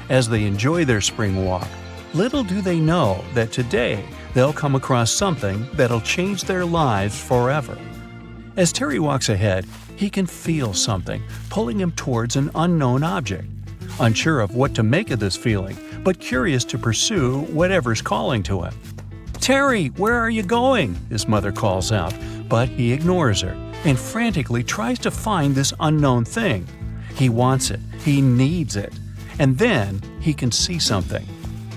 As they enjoy their spring walk, little do they know that today they'll come across something that'll change their lives forever. As Terry walks ahead, he can feel something pulling him towards an unknown object. Unsure of what to make of this feeling, but curious to pursue whatever's calling to him. "Terry, where are you going?" his mother calls out, but he ignores her and frantically tries to find this unknown thing. He wants it, he needs it, and then he can see something.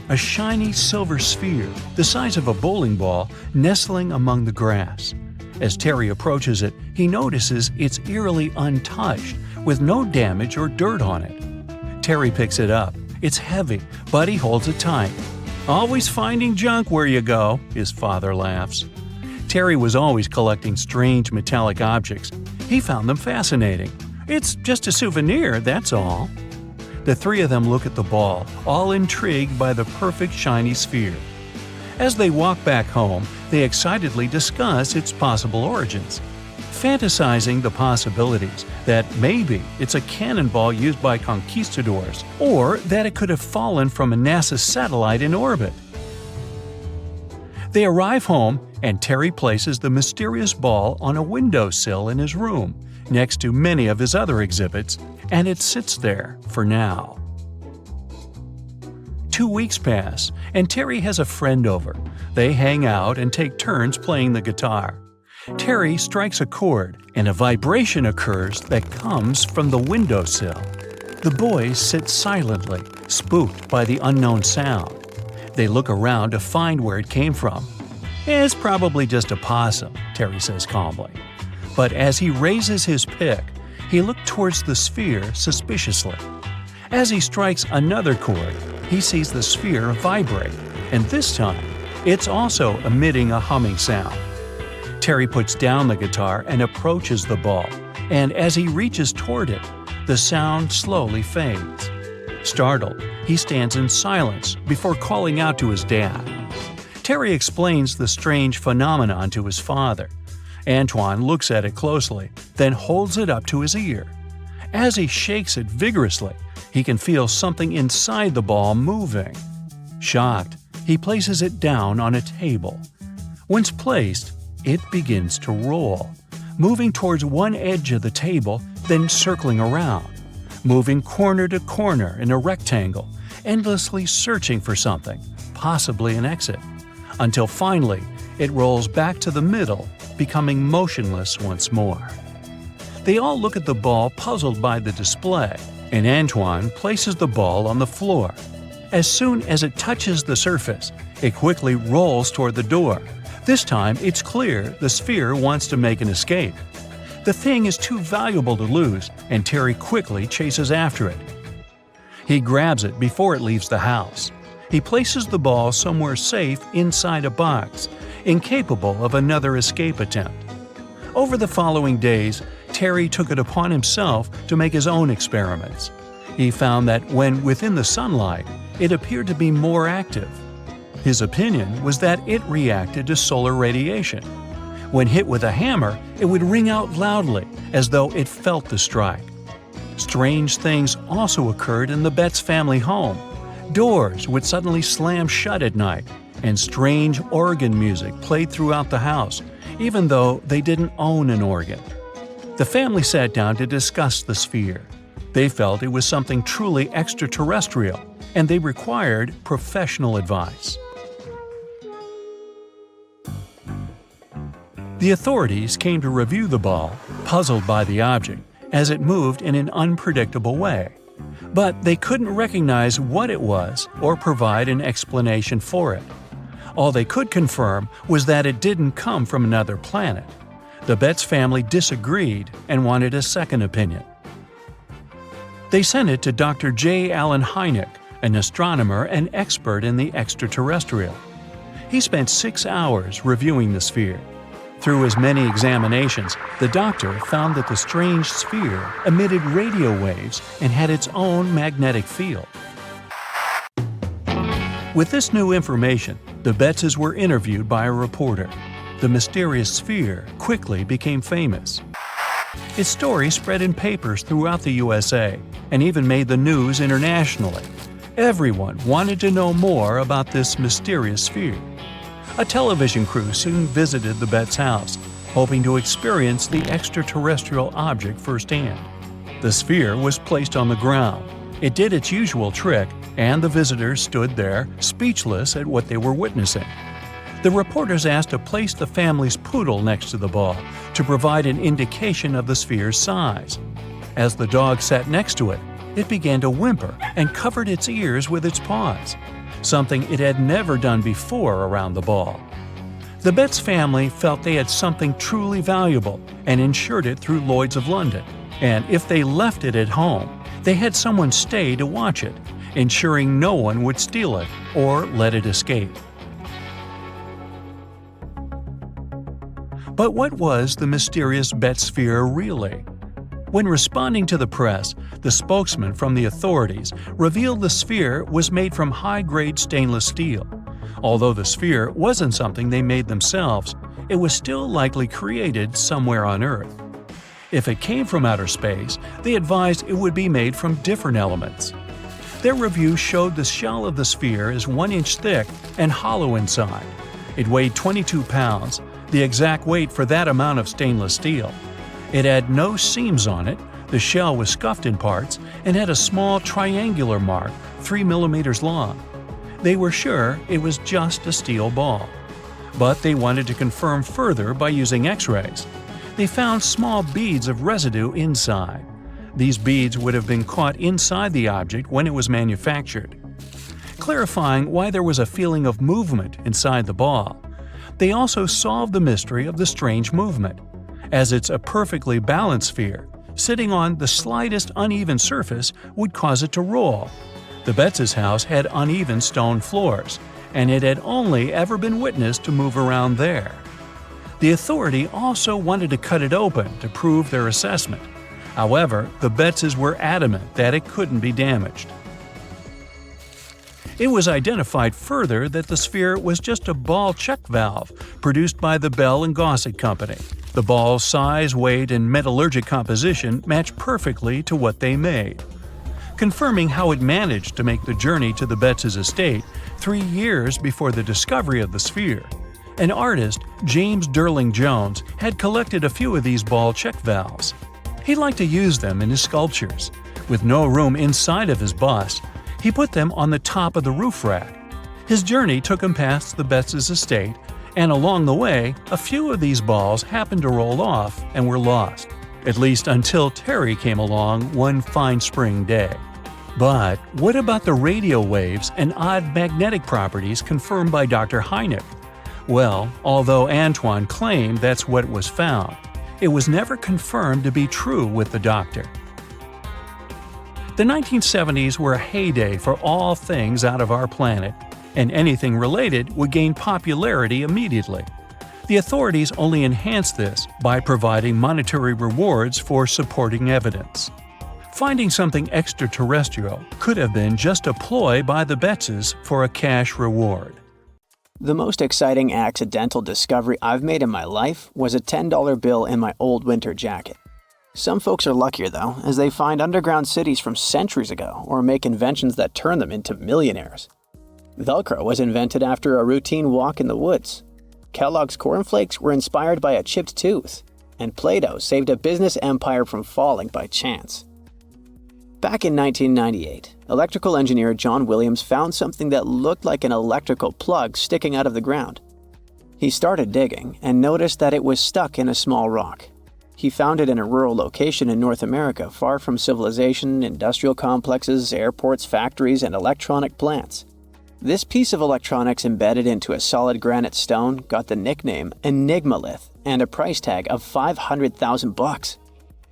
A shiny silver sphere, the size of a bowling ball, nestling among the grass. As Terry approaches it, he notices it's eerily untouched, with no damage or dirt on it. Terry picks it up. It's heavy, but he holds it tight. "Always finding junk where you go," his father laughs. Terry was always collecting strange metallic objects. He found them fascinating. "It's just a souvenir, that's all." The three of them look at the ball, all intrigued by the perfect shiny sphere. As they walk back home, they excitedly discuss its possible origins, fantasizing the possibilities that maybe it's a cannonball used by conquistadors, or that it could have fallen from a NASA satellite in orbit. They arrive home, and Terry places the mysterious ball on a windowsill in his room, next to many of his other exhibits, and it sits there for now. 2 weeks pass, and Terry has a friend over. They hang out and take turns playing the guitar. Terry strikes a chord, and a vibration occurs that comes from the windowsill. The boys sit silently, spooked by the unknown sound. They look around to find where it came from. "It's probably just a possum," Terry says calmly. But as he raises his pick, he looks towards the sphere suspiciously. As he strikes another chord, he sees the sphere vibrate, and this time, it's also emitting a humming sound. Terry puts down the guitar and approaches the ball, and as he reaches toward it, the sound slowly fades. Startled, he stands in silence before calling out to his dad. Terry explains the strange phenomenon to his father. Antoine looks at it closely, then holds it up to his ear. As he shakes it vigorously, he can feel something inside the ball moving. Shocked, he places it down on a table. Once placed, it begins to roll, moving towards one edge of the table, then circling around, moving corner to corner in a rectangle, endlessly searching for something, possibly an exit, until finally it rolls back to the middle, becoming motionless once more. They all look at the ball, puzzled by the display, and Antoine places the ball on the floor. As soon as it touches the surface, it quickly rolls toward the door. This time, it's clear the sphere wants to make an escape. The thing is too valuable to lose, and Terry quickly chases after it. He grabs it before it leaves the house. He places the ball somewhere safe inside a box, incapable of another escape attempt. Over the following days, Terry took it upon himself to make his own experiments. He found that when within the sunlight, it appeared to be more active. His opinion was that it reacted to solar radiation. When hit with a hammer, it would ring out loudly, as though it felt the strike. Strange things also occurred in the Betts family home. Doors would suddenly slam shut at night, and strange organ music played throughout the house, even though they didn't own an organ. The family sat down to discuss the sphere. They felt it was something truly extraterrestrial, and they required professional advice. The authorities came to review the ball, puzzled by the object, as it moved in an unpredictable way. But they couldn't recognize what it was or provide an explanation for it. All they could confirm was that it didn't come from another planet. The Betts family disagreed and wanted a second opinion. They sent it to Dr. J. Allen Hynek, an astronomer and expert in the extraterrestrial. He spent 6 hours reviewing the sphere. Through his many examinations, the doctor found that the strange sphere emitted radio waves and had its own magnetic field. With this new information, the Bettses were interviewed by a reporter. The mysterious sphere quickly became famous. Its story spread in papers throughout the USA and even made the news internationally. Everyone wanted to know more about this mysterious sphere. A television crew soon visited the Betts house, hoping to experience the extraterrestrial object firsthand. The sphere was placed on the ground. It did its usual trick, and the visitors stood there, speechless at what they were witnessing. The reporters asked to place the family's poodle next to the ball to provide an indication of the sphere's size. As the dog sat next to it, it began to whimper and covered its ears with its paws, something it had never done before around the ball. The Betts family felt they had something truly valuable and insured it through Lloyd's of London, and if they left it at home, they had someone stay to watch it, ensuring no one would steal it or let it escape. But what was the mysterious Betts sphere really? When responding to the press, the spokesman from the authorities revealed the sphere was made from high-grade stainless steel. Although the sphere wasn't something they made themselves, it was still likely created somewhere on Earth. If it came from outer space, they advised it would be made from different elements. Their review showed the shell of the sphere is 1 inch thick and hollow inside. It weighed 22 pounds, the exact weight for that amount of stainless steel. It had no seams on it, the shell was scuffed in parts, and had a small triangular mark 3 millimeters long. They were sure it was just a steel ball. But they wanted to confirm further by using X-rays. They found small beads of residue inside. These beads would have been caught inside the object when it was manufactured. Clarifying why there was a feeling of movement inside the ball, they also solved the mystery of the strange movement. As it's a perfectly balanced sphere, sitting on the slightest uneven surface would cause it to roll. The Betts' house had uneven stone floors, and it had only ever been witnessed to move around there. The authority also wanted to cut it open to prove their assessment. However, the Betts' were adamant that it couldn't be damaged. It was identified further that the sphere was just a ball check valve produced by the Bell & Gossett Company. The ball's size, weight, and metallurgic composition matched perfectly to what they made. Confirming how it managed to make the journey to the Betts' estate 3 years before the discovery of the sphere, an artist, James Durling Jones, had collected a few of these ball check valves. He liked to use them in his sculptures. With no room inside of his bust, he put them on the top of the roof rack. His journey took him past the Betts' estate, and along the way, a few of these balls happened to roll off and were lost, at least until Terry came along one fine spring day. But what about the radio waves and odd magnetic properties confirmed by Dr. Hynek? Well, although Antoine claimed that's what was found, it was never confirmed to be true with the doctor. The 1970s were a heyday for all things out of our planet, and anything related would gain popularity immediately. The authorities only enhanced this by providing monetary rewards for supporting evidence. Finding something extraterrestrial could have been just a ploy by the Betts' for a cash reward. The most exciting accidental discovery I've made in my life was a $10 bill in my old winter jacket. Some folks are luckier, though, as they find underground cities from centuries ago or make inventions that turn them into millionaires. Velcro was invented after a routine walk in the woods. Kellogg's cornflakes were inspired by a chipped tooth, and Play-Doh saved a business empire from falling by chance. Back in 1998, electrical engineer John Williams found something that looked like an electrical plug sticking out of the ground. He started digging and noticed that it was stuck in a small rock. He found it in a rural location in North America, far from civilization, industrial complexes, airports, factories, and electronic plants. This piece of electronics embedded into a solid granite stone got the nickname Enigmalith and a price tag of $500,000.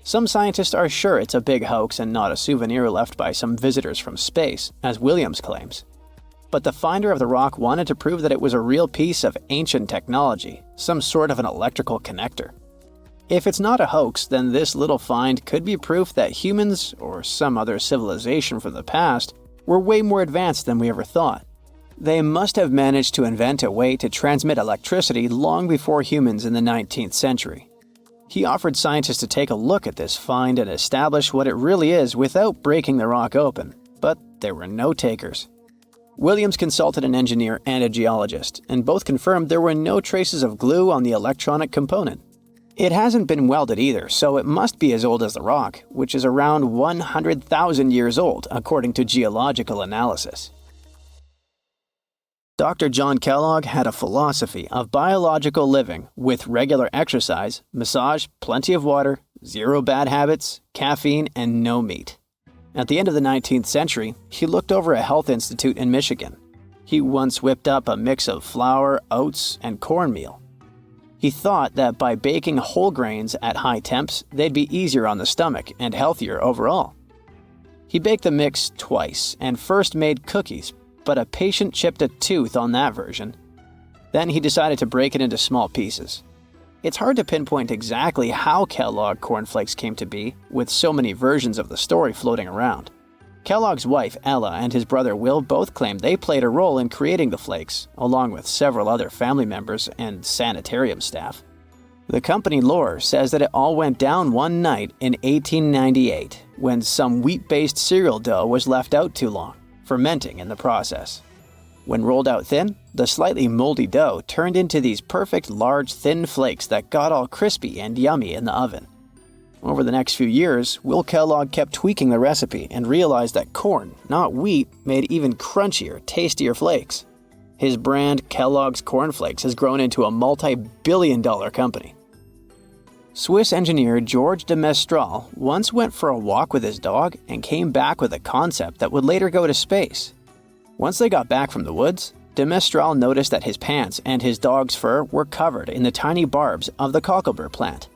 Some scientists are sure it's a big hoax and not a souvenir left by some visitors from space, as Williams claims. But the finder of the rock wanted to prove that it was a real piece of ancient technology, some sort of an electrical connector. If it's not a hoax, then this little find could be proof that humans, or some other civilization from the past, were way more advanced than we ever thought. They must have managed to invent a way to transmit electricity long before humans in the 19th century. He offered scientists to take a look at this find and establish what it really is without breaking the rock open, but there were no takers. Williams consulted an engineer and a geologist, and both confirmed there were no traces of glue on the electronic component. It hasn't been welded either, so it must be as old as the rock, which is around 100,000 years old, according to geological analysis. Dr. John Kellogg had a philosophy of biological living with regular exercise, massage, plenty of water, zero bad habits, caffeine, and no meat. At the end of the 19th century, he looked over a health institute in Michigan. He once whipped up a mix of flour, oats, and cornmeal. He thought that by baking whole grains at high temps, they'd be easier on the stomach and healthier overall. He baked the mix twice and first made cookies, but a patient chipped a tooth on that version. Then he decided to break it into small pieces. It's hard to pinpoint exactly how Kellogg cornflakes came to be, with so many versions of the story floating around. Kellogg's wife, Ella, and his brother Will both claimed they played a role in creating the flakes, along with several other family members and sanitarium staff. The company lore says that it all went down one night in 1898, when some wheat-based cereal dough was left out too long, fermenting in the process. When rolled out thin, the slightly moldy dough turned into these perfect large thin flakes that got all crispy and yummy in the oven. Over the next few years, Will Kellogg kept tweaking the recipe and realized that corn, not wheat, made even crunchier, tastier flakes. His brand, Kellogg's Corn Flakes, has grown into a multi-billion-dollar company. Swiss engineer George de Mestral once went for a walk with his dog and came back with a concept that would later go to space. Once they got back from the woods, de Mestral noticed that his pants and his dog's fur were covered in the tiny barbs of the cocklebur plant.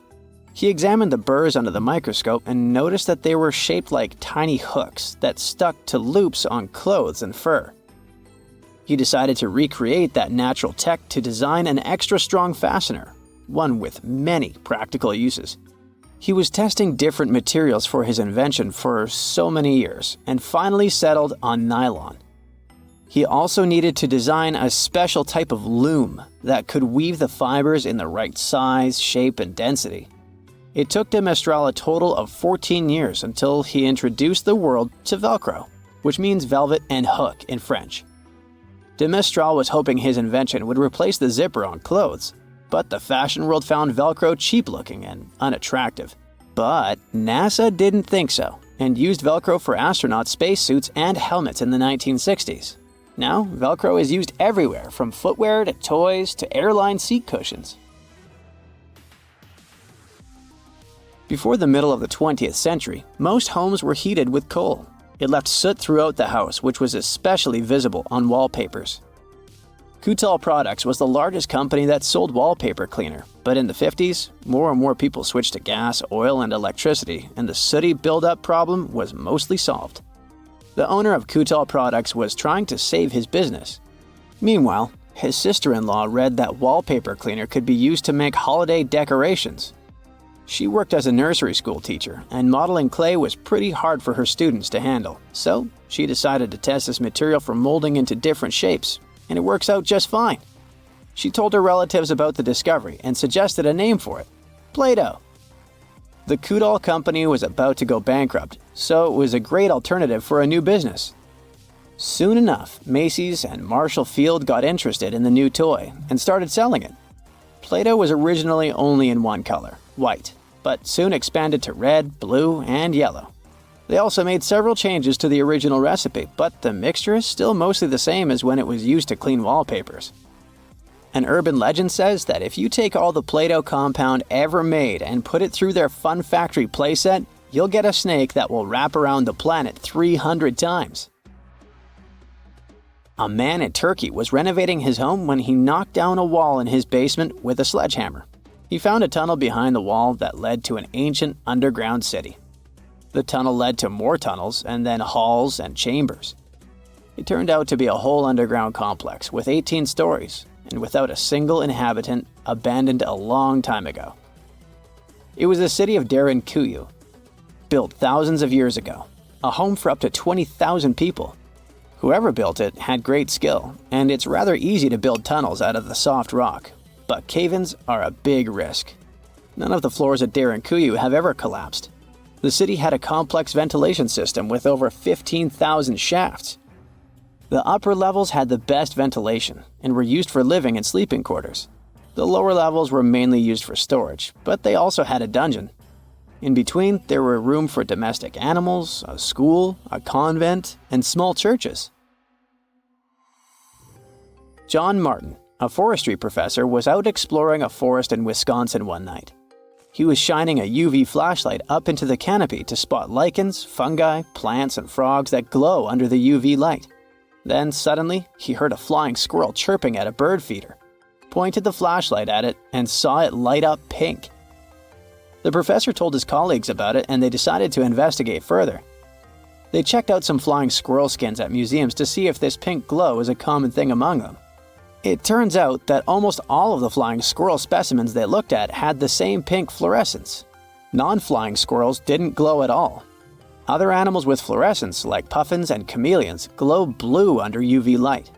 He examined the burrs under the microscope and noticed that they were shaped like tiny hooks that stuck to loops on clothes and fur. He decided to recreate that natural tech to design an extra strong fastener, one with many practical uses. He was testing different materials for his invention for so many years and finally settled on nylon. He also needed to design a special type of loom that could weave the fibers in the right size, shape, and density. It took de Mestral a total of 14 years until he introduced the world to Velcro, which means velvet and hook in French. De Mestral was hoping his invention would replace the zipper on clothes, but the fashion world found Velcro cheap-looking and unattractive. But NASA didn't think so, and used Velcro for astronaut spacesuits and helmets in the 1960s. Now, Velcro is used everywhere, from footwear to toys to airline seat cushions. Before the middle of the 20th century, most homes were heated with coal. It left soot throughout the house, which was especially visible on wallpapers. Kutal Products was the largest company that sold wallpaper cleaner, but in the 50s, more and more people switched to gas, oil, and electricity, and the sooty buildup problem was mostly solved. The owner of Kutal Products was trying to save his business. Meanwhile, his sister-in-law read that wallpaper cleaner could be used to make holiday decorations. She worked as a nursery school teacher, and modeling clay was pretty hard for her students to handle, so she decided to test this material for molding into different shapes, and it works out just fine. She told her relatives about the discovery and suggested a name for it: Play-Doh. The Kutal company was about to go bankrupt, so it was a great alternative for a new business. Soon enough, Macy's and Marshall Field got interested in the new toy and started selling it. Play-Doh was originally only in one color, white, but soon expanded to red, blue, and yellow. They also made several changes to the original recipe, but the mixture is still mostly the same as when it was used to clean wallpapers. An urban legend says that if you take all the Play-Doh compound ever made and put it through their Fun Factory playset, you'll get a snake that will wrap around the planet 300 times. A man in Turkey was renovating his home when he knocked down a wall in his basement with a sledgehammer. He found a tunnel behind the wall that led to an ancient underground city. The tunnel led to more tunnels and then halls and chambers. It turned out to be a whole underground complex with 18 stories and without a single inhabitant, abandoned a long time ago. It was the city of Derinkuyu, built thousands of years ago, a home for up to 20,000 people. Whoever built it had great skill, and it's rather easy to build tunnels out of the soft rock, but cave-ins are a big risk. None of the floors at Derinkuyu have ever collapsed. The city had a complex ventilation system with over 15,000 shafts. The upper levels had the best ventilation and were used for living and sleeping quarters. The lower levels were mainly used for storage, but they also had a dungeon. In between, there were room for domestic animals, a school, a convent, and small churches. John Martin, a forestry professor, was out exploring a forest in Wisconsin one night. He was shining a UV flashlight up into the canopy to spot lichens, fungi, plants, and frogs that glow under the UV light. Then suddenly, he heard a flying squirrel chirping at a bird feeder, pointed the flashlight at it, and saw it light up pink. The professor told his colleagues about it, and they decided to investigate further. They checked out some flying squirrel skins at museums to see if this pink glow is a common thing among them. It turns out that almost all of the flying squirrel specimens they looked at had the same pink fluorescence. Non-flying squirrels didn't glow at all. Other animals with fluorescence, like puffins and chameleons, glow blue under UV light.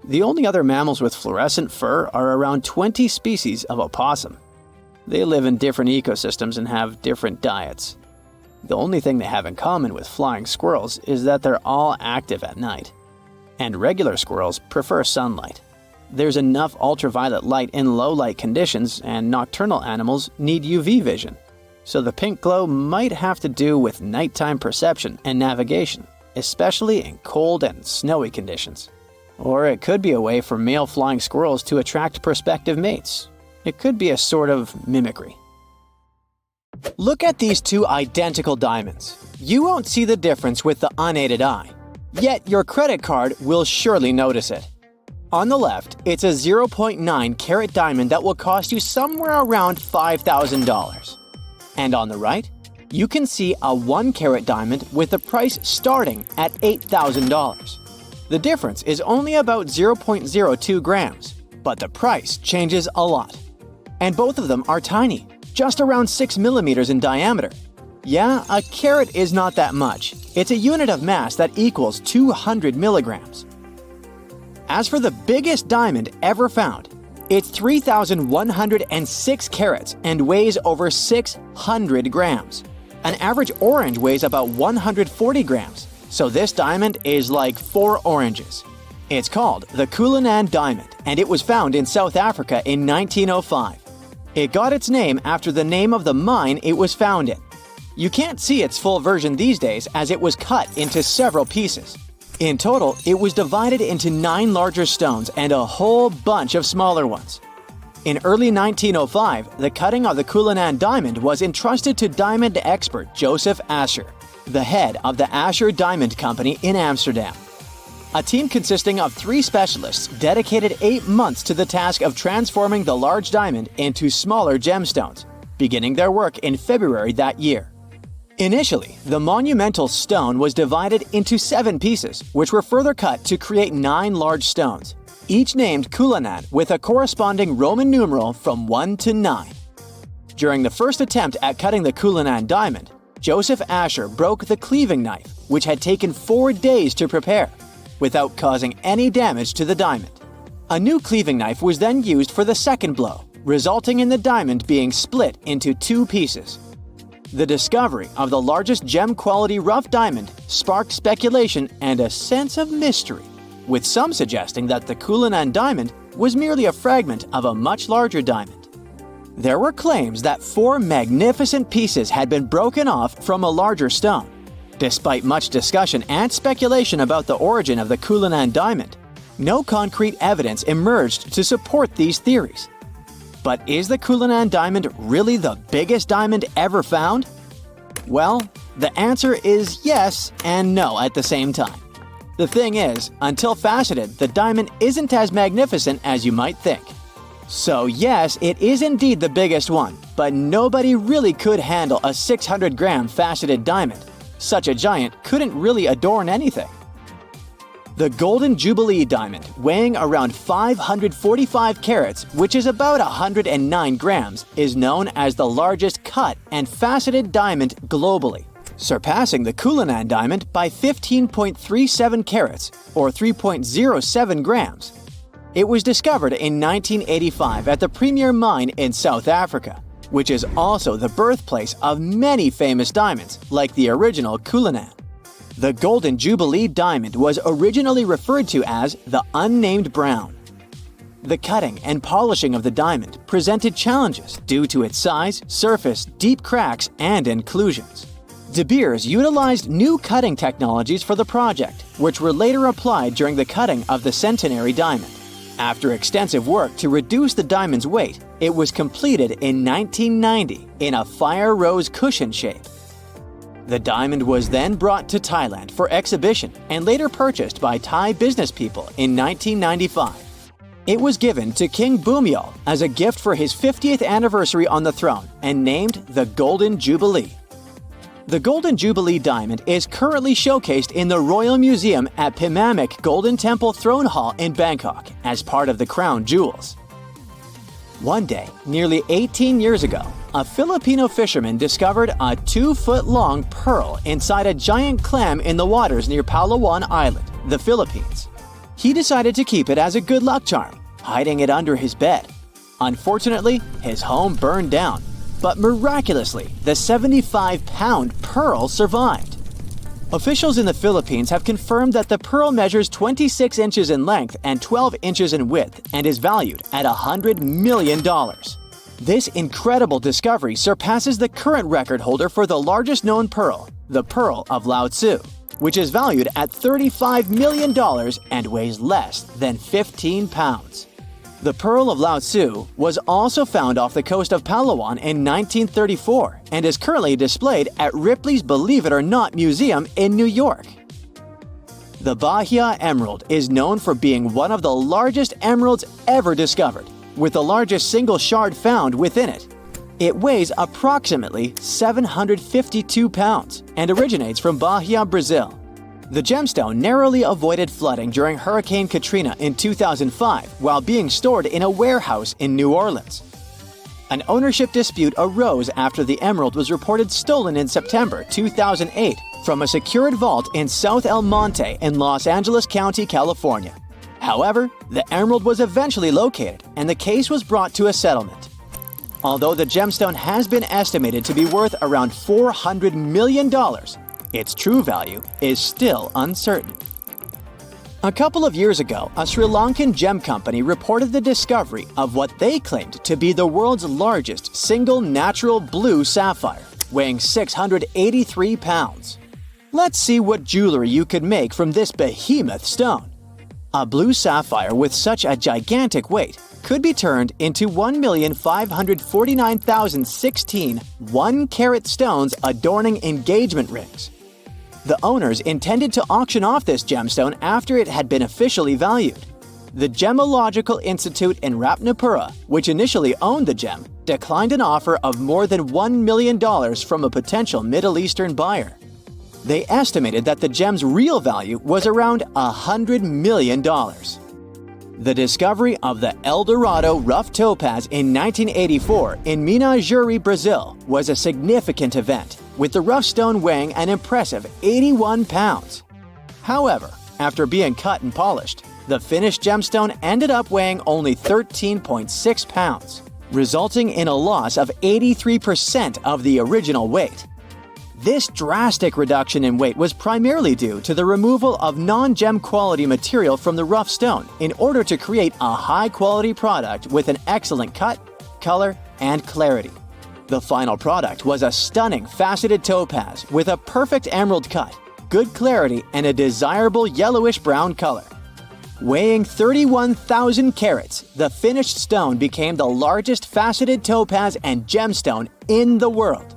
The only other mammals with fluorescent fur are around 20 species of opossum. They live in different ecosystems and have different diets. The only thing they have in common with flying squirrels is that they're all active at night. And regular squirrels prefer sunlight. There's enough ultraviolet light in low-light conditions, and nocturnal animals need UV vision. So the pink glow might have to do with nighttime perception and navigation, especially in cold and snowy conditions. Or it could be a way for male flying squirrels to attract prospective mates. It could be a sort of mimicry. Look at these two identical diamonds. You won't see the difference with the unaided eye. Yet your credit card will surely notice it. On the left, it's a 0.9 carat diamond that will cost you somewhere around $5,000. And on the right, you can see a 1 carat diamond with the price starting at $8,000. The difference is only about 0.02 grams, but the price changes a lot. And both of them are tiny, just around 6 millimeters in diameter. Yeah, a carat is not that much. It's a unit of mass that equals 200 milligrams. As for the biggest diamond ever found, it's 3,106 carats and weighs over 600 grams. An average orange weighs about 140 grams, so this diamond is like 4 oranges. It's called the Cullinan diamond, and it was found in South Africa in 1905. It got its name after the name of the mine it was found in. You can't see its full version these days as it was cut into several pieces. In total, it was divided into 9 larger stones and a whole bunch of smaller ones. In early 1905, the cutting of the Cullinan diamond was entrusted to diamond expert Joseph Asher, the head of the Asher Diamond Company in Amsterdam. A team consisting of 3 specialists dedicated 8 months to the task of transforming the large diamond into smaller gemstones, beginning their work in February that year. Initially, the monumental stone was divided into 7 pieces, which were further cut to create 9 large stones, each named Cullinan with a corresponding Roman numeral from 1 to 9. During the first attempt at cutting the Cullinan diamond, Joseph Asher broke the cleaving knife, which had taken 4 days to prepare, without causing any damage to the diamond. A new cleaving knife was then used for the second blow, resulting in the diamond being split into 2 pieces. The discovery of the largest gem-quality rough diamond sparked speculation and a sense of mystery, with some suggesting that the Cullinan diamond was merely a fragment of a much larger diamond. There were claims that 4 magnificent pieces had been broken off from a larger stone. Despite much discussion and speculation about the origin of the Cullinan diamond, no concrete evidence emerged to support these theories. But is the Cullinan diamond really the biggest diamond ever found? Well, the answer is yes and no at the same time. The thing is, until faceted, the diamond isn't as magnificent as you might think. So yes, it is indeed the biggest one, but nobody really could handle a 600-gram faceted diamond. Such a giant couldn't really adorn anything. The Golden Jubilee diamond, weighing around 545 carats, which is about 109 grams, is known as the largest cut and faceted diamond globally, surpassing the Cullinan diamond by 15.37 carats, or 3.07 grams. It was discovered in 1985 at the Premier Mine in South Africa. which is also the birthplace of many famous diamonds, like the original Cullinan. The Golden Jubilee diamond was originally referred to as the unnamed brown. The cutting and polishing of the diamond presented challenges due to its size, surface, deep cracks, and inclusions. De Beers utilized new cutting technologies for the project, which were later applied during the cutting of the Centenary diamond. After extensive work to reduce the diamond's weight, it was completed in 1990 in a fire rose cushion shape. The diamond was then brought to Thailand for exhibition and later purchased by Thai business people in 1995. It was given to King Bhumibol as a gift for his 50th anniversary on the throne and named the Golden Jubilee. The Golden Jubilee diamond is currently showcased in the Royal Museum at Phimmamak Golden Temple Throne Hall in Bangkok as part of the crown jewels. One day, nearly 18 years ago, a Filipino fisherman discovered a 2-foot-long pearl inside a giant clam in the waters near Palawan Island, the Philippines. He decided to keep it as a good luck charm, hiding it under his bed. Unfortunately, his home burned down, but miraculously, the 75-pound pearl survived. Officials in the Philippines have confirmed that the pearl measures 26 inches in length and 12 inches in width and is valued at $100 million. This incredible discovery surpasses the current record holder for the largest known pearl, the Pearl of Lao Tzu, which is valued at $35 million and weighs less than 15 pounds. The Pearl of Lao Tzu was also found off the coast of Palawan in 1934 and is currently displayed at Ripley's Believe It or Not Museum in New York. The Bahia Emerald is known for being one of the largest emeralds ever discovered, with the largest single shard found within it. It weighs approximately 752 pounds and originates from Bahia, Brazil. The gemstone narrowly avoided flooding during Hurricane Katrina in 2005 while being stored in a warehouse in New Orleans. An ownership dispute arose after the emerald was reported stolen in September 2008 from a secured vault in South El Monte in Los Angeles County, California. However, the emerald was eventually located and the case was brought to a settlement. Although the gemstone has been estimated to be worth around $400 million, its true value is still uncertain. A couple of years ago, a Sri Lankan gem company reported the discovery of what they claimed to be the world's largest single natural blue sapphire, weighing 683 pounds. Let's see what jewelry you could make from this behemoth stone. A blue sapphire with such a gigantic weight could be turned into 1,549,016 1-carat stones adorning engagement rings. The owners intended to auction off this gemstone after it had been officially valued. The Gemological Institute in Ratnapura, which initially owned the gem, declined an offer of more than $1 million from a potential Middle Eastern buyer. They estimated that the gem's real value was around $100 million. The discovery of the El Dorado rough topaz in 1984 in Minas Gerais, Brazil, was a significant event, with the rough stone weighing an impressive 81 pounds. However, after being cut and polished, the finished gemstone ended up weighing only 13.6 pounds, resulting in a loss of 83% of the original weight. This drastic reduction in weight was primarily due to the removal of non-gem quality material from the rough stone in order to create a high-quality product with an excellent cut, color, and clarity. The final product was a stunning faceted topaz with a perfect emerald cut, good clarity, and a desirable yellowish-brown color. Weighing 31,000 carats, the finished stone became the largest faceted topaz and gemstone in the world.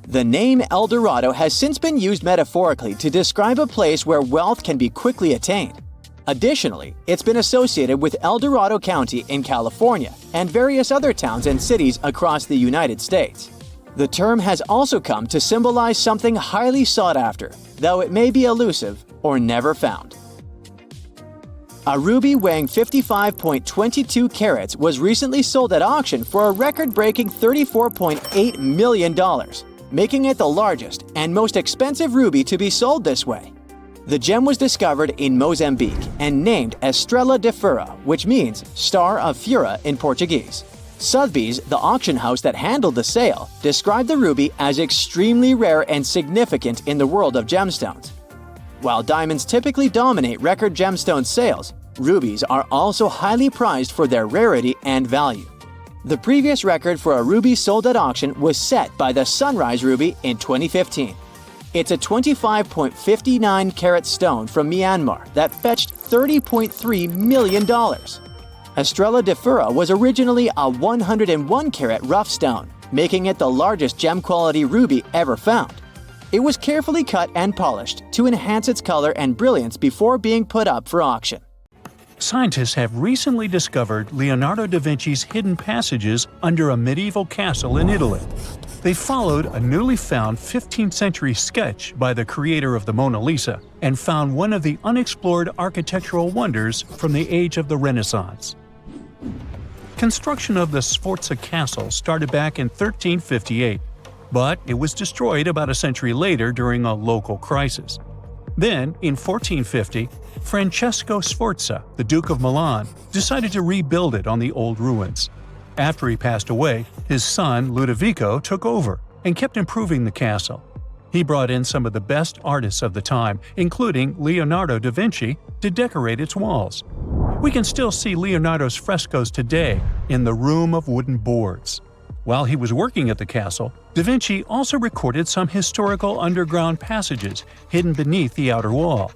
The name El Dorado has since been used metaphorically to describe a place where wealth can be quickly attained. Additionally, it's been associated with El Dorado County in California and various other towns and cities across the United States. The term has also come to symbolize something highly sought after, though it may be elusive or never found. A ruby weighing 55.22 carats was recently sold at auction for a record-breaking $34.8 million, making it the largest and most expensive ruby to be sold this way. The gem was discovered in Mozambique and named Estrela de Fura, which means Star of Fura in Portuguese. Sotheby's, the auction house that handled the sale, described the ruby as extremely rare and significant in the world of gemstones. While diamonds typically dominate record gemstone sales, rubies are also highly prized for their rarity and value. The previous record for a ruby sold at auction was set by the Sunrise Ruby in 2015. It's a 25.59 carat stone from Myanmar that fetched $30.3 million. Estrella de Fura was originally a 101 carat rough stone, making it the largest gem-quality ruby ever found. It was carefully cut and polished to enhance its color and brilliance before being put up for auction. Scientists have recently discovered Leonardo da Vinci's hidden passages under a medieval castle in Italy. They followed a newly found 15th century sketch by the creator of the Mona Lisa and found one of the unexplored architectural wonders from the age of the Renaissance. Construction of the Sforza Castle started back in 1358, but it was destroyed about a century later during a local crisis. Then, in 1450, Francesco Sforza, the Duke of Milan, decided to rebuild it on the old ruins. After he passed away, his son Ludovico took over and kept improving the castle. He brought in some of the best artists of the time, including Leonardo da Vinci, to decorate its walls. We can still see Leonardo's frescoes today in the Room of Wooden Boards. While he was working at the castle, da Vinci also recorded some historical underground passages hidden beneath the outer wall.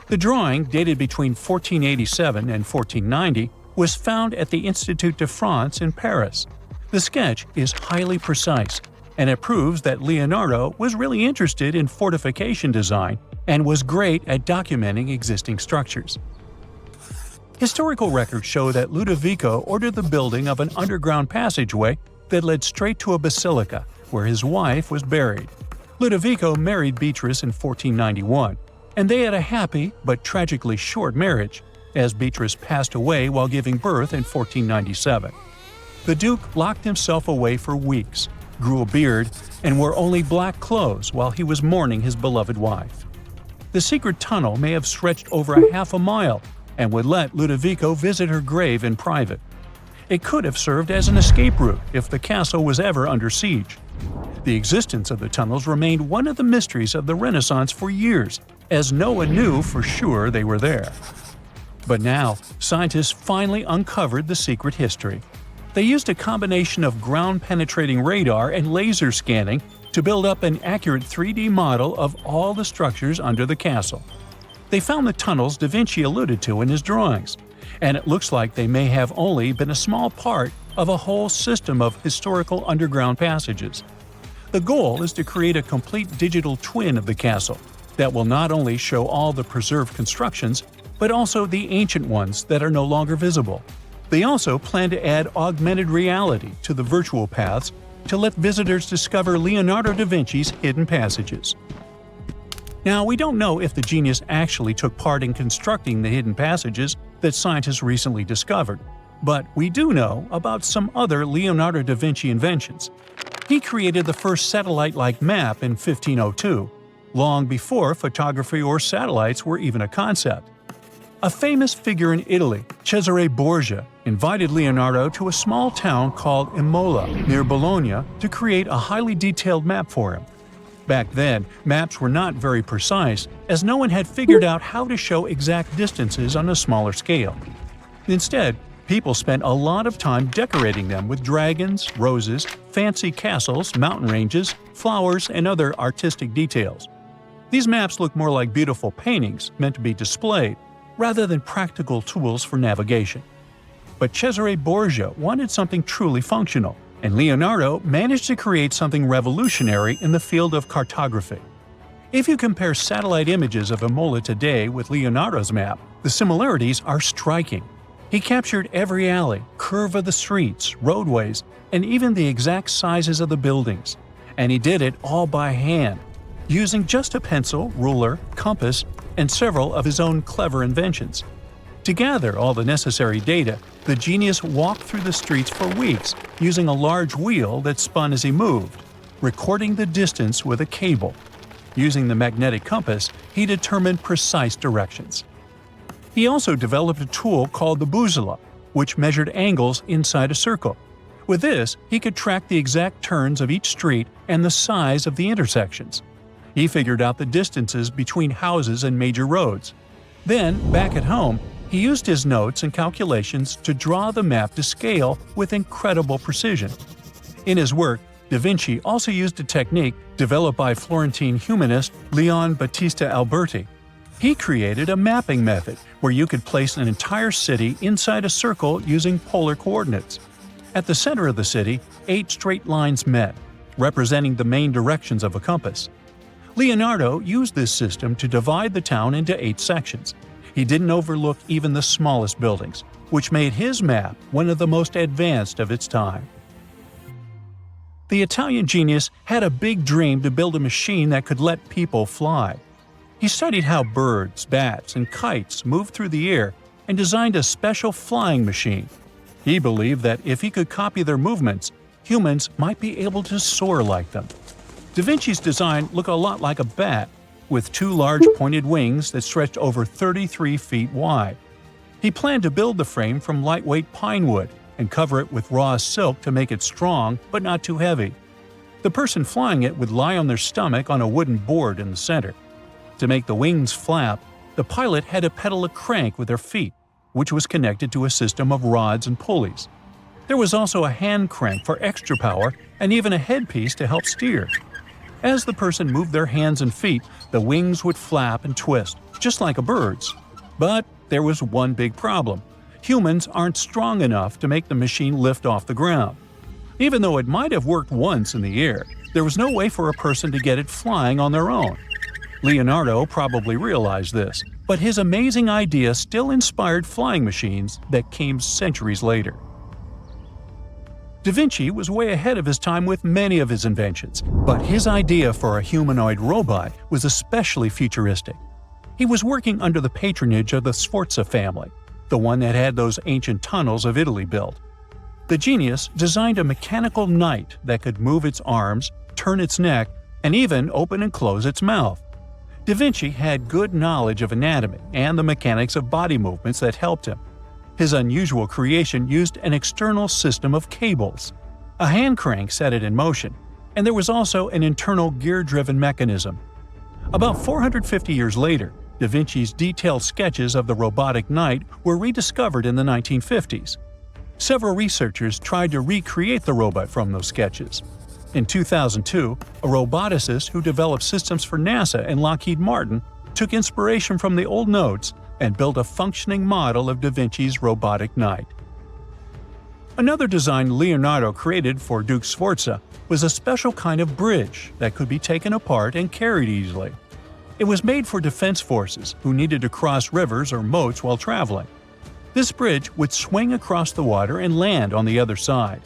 The drawing, dated between 1487 and 1490, was found at the Institut de France in Paris. The sketch is highly precise, and it proves that Leonardo was really interested in fortification design and was great at documenting existing structures. Historical records show that Ludovico ordered the building of an underground passageway that led straight to a basilica, where his wife was buried. Ludovico married Beatrice in 1491, and they had a happy but tragically short marriage, as Beatrice passed away while giving birth in 1497. The Duke locked himself away for weeks, grew a beard, and wore only black clothes while he was mourning his beloved wife. The secret tunnel may have stretched over a half a mile and would let Ludovico visit her grave in private. It could have served as an escape route if the castle was ever under siege. The existence of the tunnels remained one of the mysteries of the Renaissance for years, as no one knew for sure they were there. But now, scientists finally uncovered the secret history. They used a combination of ground-penetrating radar and laser scanning to build up an accurate 3D model of all the structures under the castle. They found the tunnels da Vinci alluded to in his drawings, and it looks like they may have only been a small part of a whole system of historical underground passages. The goal is to create a complete digital twin of the castle that will not only show all the preserved constructions, but also the ancient ones that are no longer visible. They also plan to add augmented reality to the virtual paths to let visitors discover Leonardo da Vinci's hidden passages. Now, we don't know if the genius actually took part in constructing the hidden passages that scientists recently discovered, but we do know about some other Leonardo da Vinci inventions. He created the first satellite-like map in 1502, long before photography or satellites were even a concept. A famous figure in Italy, Cesare Borgia, invited Leonardo to a small town called Imola, near Bologna, to create a highly detailed map for him. Back then, maps were not very precise, as no one had figured out how to show exact distances on a smaller scale. Instead, people spent a lot of time decorating them with dragons, roses, fancy castles, mountain ranges, flowers, and other artistic details. These maps look more like beautiful paintings meant to be displayed, rather than practical tools for navigation. But Cesare Borgia wanted something truly functional, and Leonardo managed to create something revolutionary in the field of cartography. If you compare satellite images of Imola today with Leonardo's map, the similarities are striking. He captured every alley, curve of the streets, roadways, and even the exact sizes of the buildings. And he did it all by hand, using just a pencil, ruler, compass, and several of his own clever inventions. To gather all the necessary data, the genius walked through the streets for weeks using a large wheel that spun as he moved, recording the distance with a cable. Using the magnetic compass, he determined precise directions. He also developed a tool called the bussola, which measured angles inside a circle. With this, he could track the exact turns of each street and the size of the intersections. He figured out the distances between houses and major roads. Then, back at home, he used his notes and calculations to draw the map to scale with incredible precision. In his work, Da Vinci also used a technique developed by Florentine humanist Leon Battista Alberti. He created a mapping method where you could place an entire city inside a circle using polar coordinates. At the center of the city, 8 straight lines met, representing the main directions of a compass. Leonardo used this system to divide the town into 8 sections. He didn't overlook even the smallest buildings, which made his map one of the most advanced of its time. The Italian genius had a big dream to build a machine that could let people fly. He studied how birds, bats, and kites move through the air and designed a special flying machine. He believed that if he could copy their movements, humans might be able to soar like them. Da Vinci's design looked a lot like a bat, with 2 large pointed wings that stretched over 33 feet wide. He planned to build the frame from lightweight pine wood and cover it with raw silk to make it strong but not too heavy. The person flying it would lie on their stomach on a wooden board in the center. To make the wings flap, the pilot had to pedal a crank with their feet, which was connected to a system of rods and pulleys. There was also a hand crank for extra power and even a headpiece to help steer. As the person moved their hands and feet, the wings would flap and twist, just like a bird's. But there was one big problem. Humans aren't strong enough to make the machine lift off the ground. Even though it might have worked once in the air, there was no way for a person to get it flying on their own. Leonardo probably realized this, but his amazing idea still inspired flying machines that came centuries later. Da Vinci was way ahead of his time with many of his inventions, but his idea for a humanoid robot was especially futuristic. He was working under the patronage of the Sforza family, the one that had those ancient tunnels of Italy built. The genius designed a mechanical knight that could move its arms, turn its neck, and even open and close its mouth. Da Vinci had good knowledge of anatomy and the mechanics of body movements that helped him. His unusual creation used an external system of cables. A hand crank set it in motion, and there was also an internal gear-driven mechanism. About 450 years later, Da Vinci's detailed sketches of the robotic knight were rediscovered in the 1950s. Several researchers tried to recreate the robot from those sketches. In 2002, a roboticist who developed systems for NASA and Lockheed Martin took inspiration from the old notes and built a functioning model of Da Vinci's robotic knight. Another design Leonardo created for Duke Sforza was a special kind of bridge that could be taken apart and carried easily. It was made for defense forces who needed to cross rivers or moats while traveling. This bridge would swing across the water and land on the other side.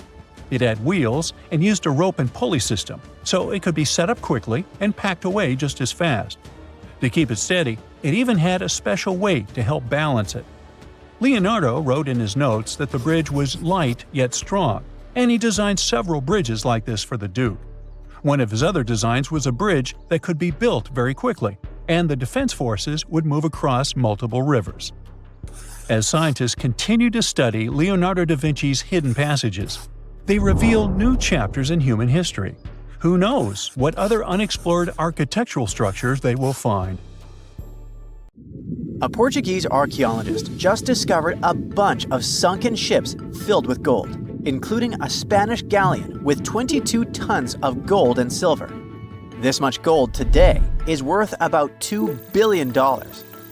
It had wheels and used a rope and pulley system, so it could be set up quickly and packed away just as fast. To keep it steady, it even had a special weight to help balance it. Leonardo wrote in his notes that the bridge was light yet strong, and he designed several bridges like this for the Duke. One of his other designs was a bridge that could be built very quickly, and the defense forces would move across multiple rivers. As scientists continue to study Leonardo da Vinci's hidden passages, they reveal new chapters in human history. Who knows what other unexplored architectural structures they will find? A Portuguese archaeologist just discovered a bunch of sunken ships filled with gold, including a Spanish galleon with 22 tons of gold and silver. This much gold today is worth about $2 billion,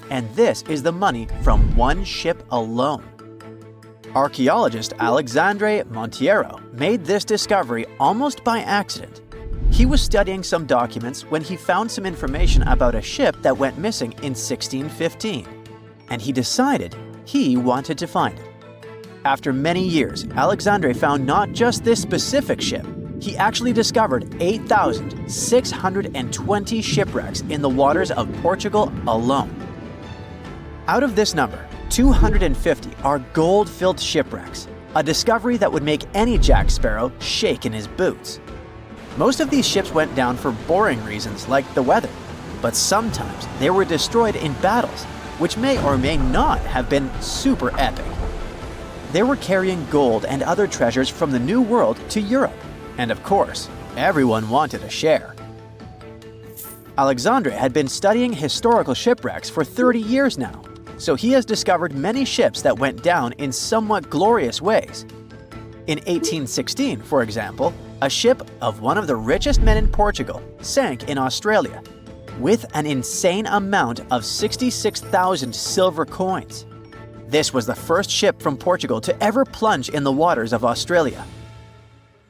and this is the money from one ship alone. Archaeologist Alexandre Monteiro made this discovery almost by accident. He was studying some documents when he found some information about a ship that went missing in 1615, and he decided he wanted to find it. After many years, Alexandre found not just this specific ship, he actually discovered 8,620 shipwrecks in the waters of Portugal alone. Out of this number, 250 are gold-filled shipwrecks, a discovery that would make any Jack Sparrow shake in his boots. Most of these ships went down for boring reasons like the weather, but sometimes they were destroyed in battles, which may or may not have been super epic. They were carrying gold and other treasures from the New World to Europe. And of course, everyone wanted a share. Alexandre had been studying historical shipwrecks for 30 years now, so he has discovered many ships that went down in somewhat glorious ways. In 1816, for example, a ship of one of the richest men in Portugal sank in Australia with an insane amount of 66,000 silver coins. This was the first ship from Portugal to ever plunge in the waters of Australia.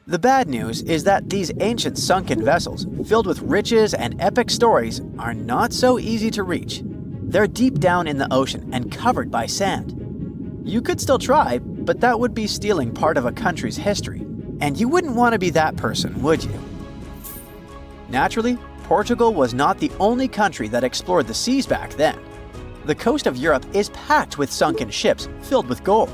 The bad news is that these ancient sunken vessels, filled with riches and epic stories, are not so easy to reach. They're deep down in the ocean and covered by sand. You could still try, but that would be stealing part of a country's history, and you wouldn't want to be that person, would you? Naturally, Portugal was not the only country that explored the seas back then. The coast of Europe is packed with sunken ships filled with gold.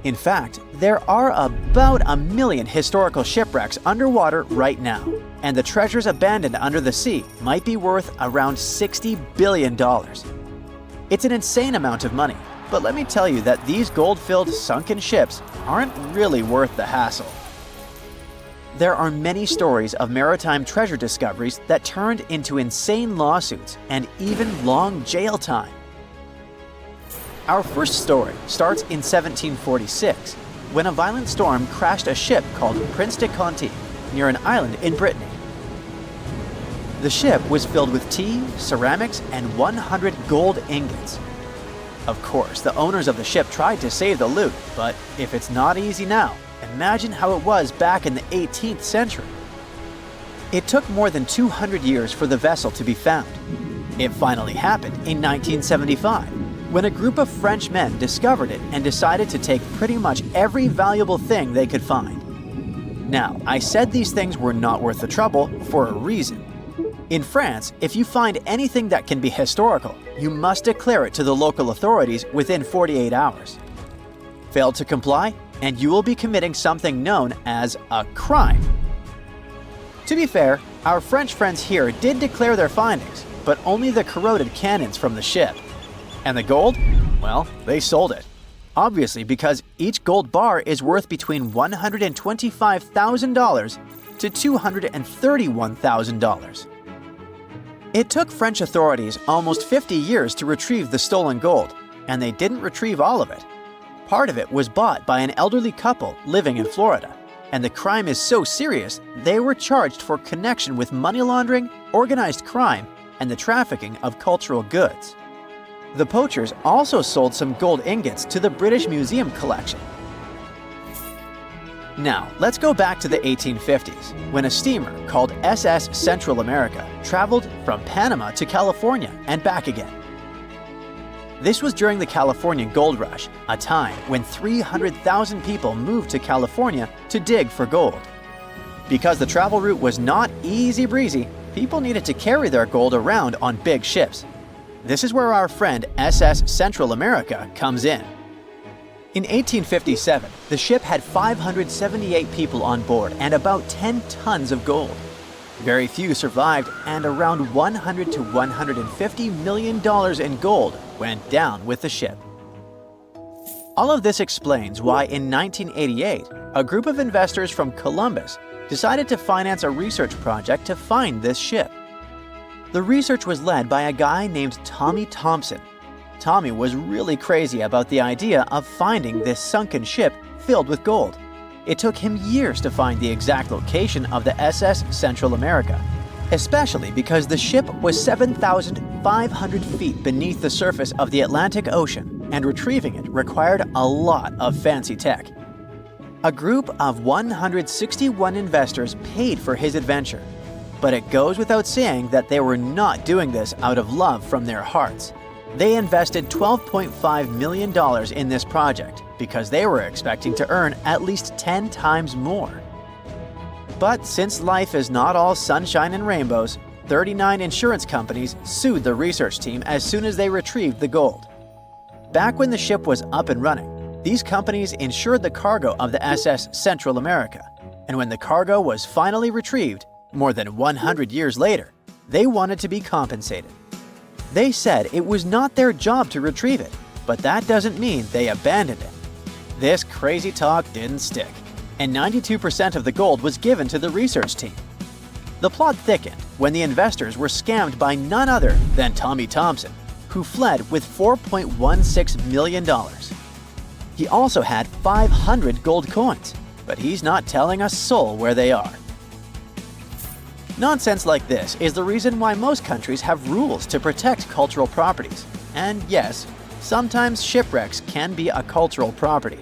In fact, there are about 1 million historical shipwrecks underwater right now, and the treasures abandoned under the sea might be worth around $60 billion. It's an insane amount of money, but let me tell you that these gold-filled sunken ships aren't really worth the hassle. There are many stories of maritime treasure discoveries that turned into insane lawsuits and even long jail time. Our first story starts in 1746, when a violent storm crashed a ship called Prince de Conti near an island in Brittany. The ship was filled with tea, ceramics, and 100 gold ingots. Of course, the owners of the ship tried to save the loot, but if it's not easy now, imagine how it was back in the 18th century. It took more than 200 years for the vessel to be found. It finally happened in 1975, when a group of French men discovered it and decided to take pretty much every valuable thing they could find. Now, I said these things were not worth the trouble for a reason. In France, if you find anything that can be historical, you must declare it to the local authorities within 48 hours. Fail to comply, and you will be committing something known as a crime. To be fair, our French friends here did declare their findings, but only the corroded cannons from the ship. And the gold? Well, they sold it. Obviously, because each gold bar is worth between $125,000 to $231,000. It took French authorities almost 50 years to retrieve the stolen gold, and they didn't retrieve all of it. Part of it was bought by an elderly couple living in Florida, and the crime is so serious they were charged for connection with money laundering, organized crime, and the trafficking of cultural goods. The poachers also sold some gold ingots to the British Museum collection. Now, let's go back to the 1850s, when a steamer called SS Central America traveled from Panama to California and back again. This was during the California Gold Rush, a time when 300,000 people moved to California to dig for gold. Because the travel route was not easy breezy, people needed to carry their gold around on big ships. This is where our friend SS Central America comes in. In 1857, the ship had 578 people on board and about 10 tons of gold. Very few survived, and around $100 to $150 million in gold went down with the ship. All of this explains why in 1988, a group of investors from Columbus decided to finance a research project to find this ship. The research was led by a guy named Tommy Thompson. Tommy was really crazy about the idea of finding this sunken ship filled with gold. It took him years to find the exact location of the SS Central America, especially because the ship was 7,500 feet beneath the surface of the Atlantic Ocean, and retrieving it required a lot of fancy tech. A group of 161 investors paid for his adventure, but it goes without saying that they were not doing this out of love from their hearts. They invested $12.5 million in this project because they were expecting to earn at least 10 times more. But since life is not all sunshine and rainbows, 39 insurance companies sued the research team as soon as they retrieved the gold. Back when the ship was up and running, these companies insured the cargo of the SS Central America, and when the cargo was finally retrieved, more than 100 years later, they wanted to be compensated. They said it was not their job to retrieve it, but that doesn't mean they abandoned it. This crazy talk didn't stick, and 92% of the gold was given to the research team. The plot thickened when the investors were scammed by none other than Tommy Thompson, who fled with $4.16 million. He also had 500 gold coins, but he's not telling a soul where they are. Nonsense like this is the reason why most countries have rules to protect cultural properties. And yes, sometimes shipwrecks can be a cultural property.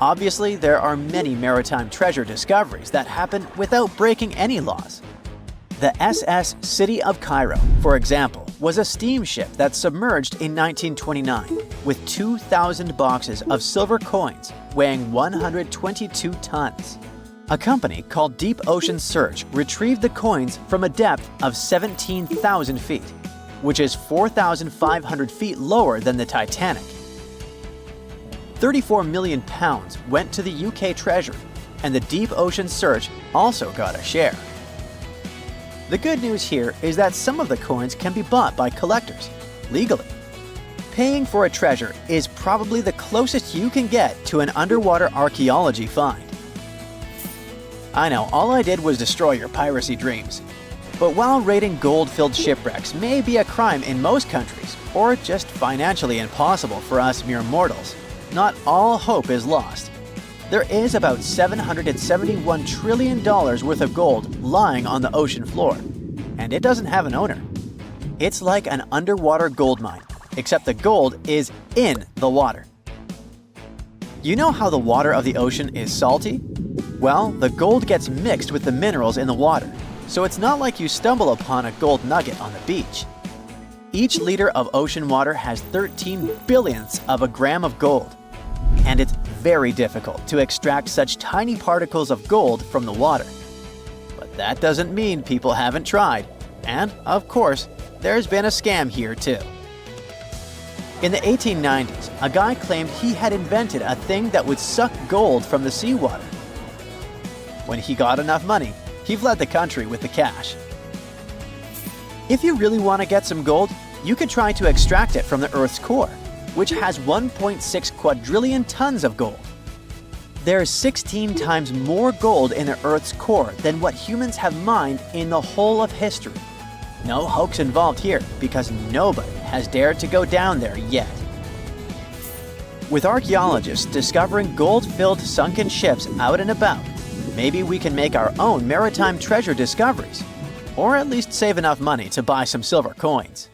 Obviously, there are many maritime treasure discoveries that happen without breaking any laws. The SS City of Cairo, for example, was a steamship that submerged in 1929 with 2,000 boxes of silver coins weighing 122 tons. A company called Deep Ocean Search retrieved the coins from a depth of 17,000 feet, which is 4,500 feet lower than the Titanic. 34 million pounds went to the UK Treasury, and the Deep Ocean Search also got a share. The good news here is that some of the coins can be bought by collectors, legally. Paying for a treasure is probably the closest you can get to an underwater archaeology find. I know, all I did was destroy your piracy dreams. But while raiding gold-filled shipwrecks may be a crime in most countries, or just financially impossible for us mere mortals, not all hope is lost. There is about $771 trillion worth of gold lying on the ocean floor, and it doesn't have an owner. It's like an underwater gold mine, except the gold is in the water. You know how the water of the ocean is salty? Well, the gold gets mixed with the minerals in the water, so it's not like you stumble upon a gold nugget on the beach. Each liter of ocean water has 13 billionths of a gram of gold, and it's very difficult to extract such tiny particles of gold from the water. But that doesn't mean people haven't tried, and, of course, there's been a scam here too. In the 1890s, a guy claimed he had invented a thing that would suck gold from the seawater. When he got enough money, he fled the country with the cash. If you really want to get some gold, you could try to extract it from the Earth's core, which has 1.6 quadrillion tons of gold. There's 16 times more gold in the Earth's core than what humans have mined in the whole of history. No hoax involved here, because nobody has dared to go down there yet. With archaeologists discovering gold-filled sunken ships out and about, maybe we can make our own maritime treasure discoveries, or at least save enough money to buy some silver coins.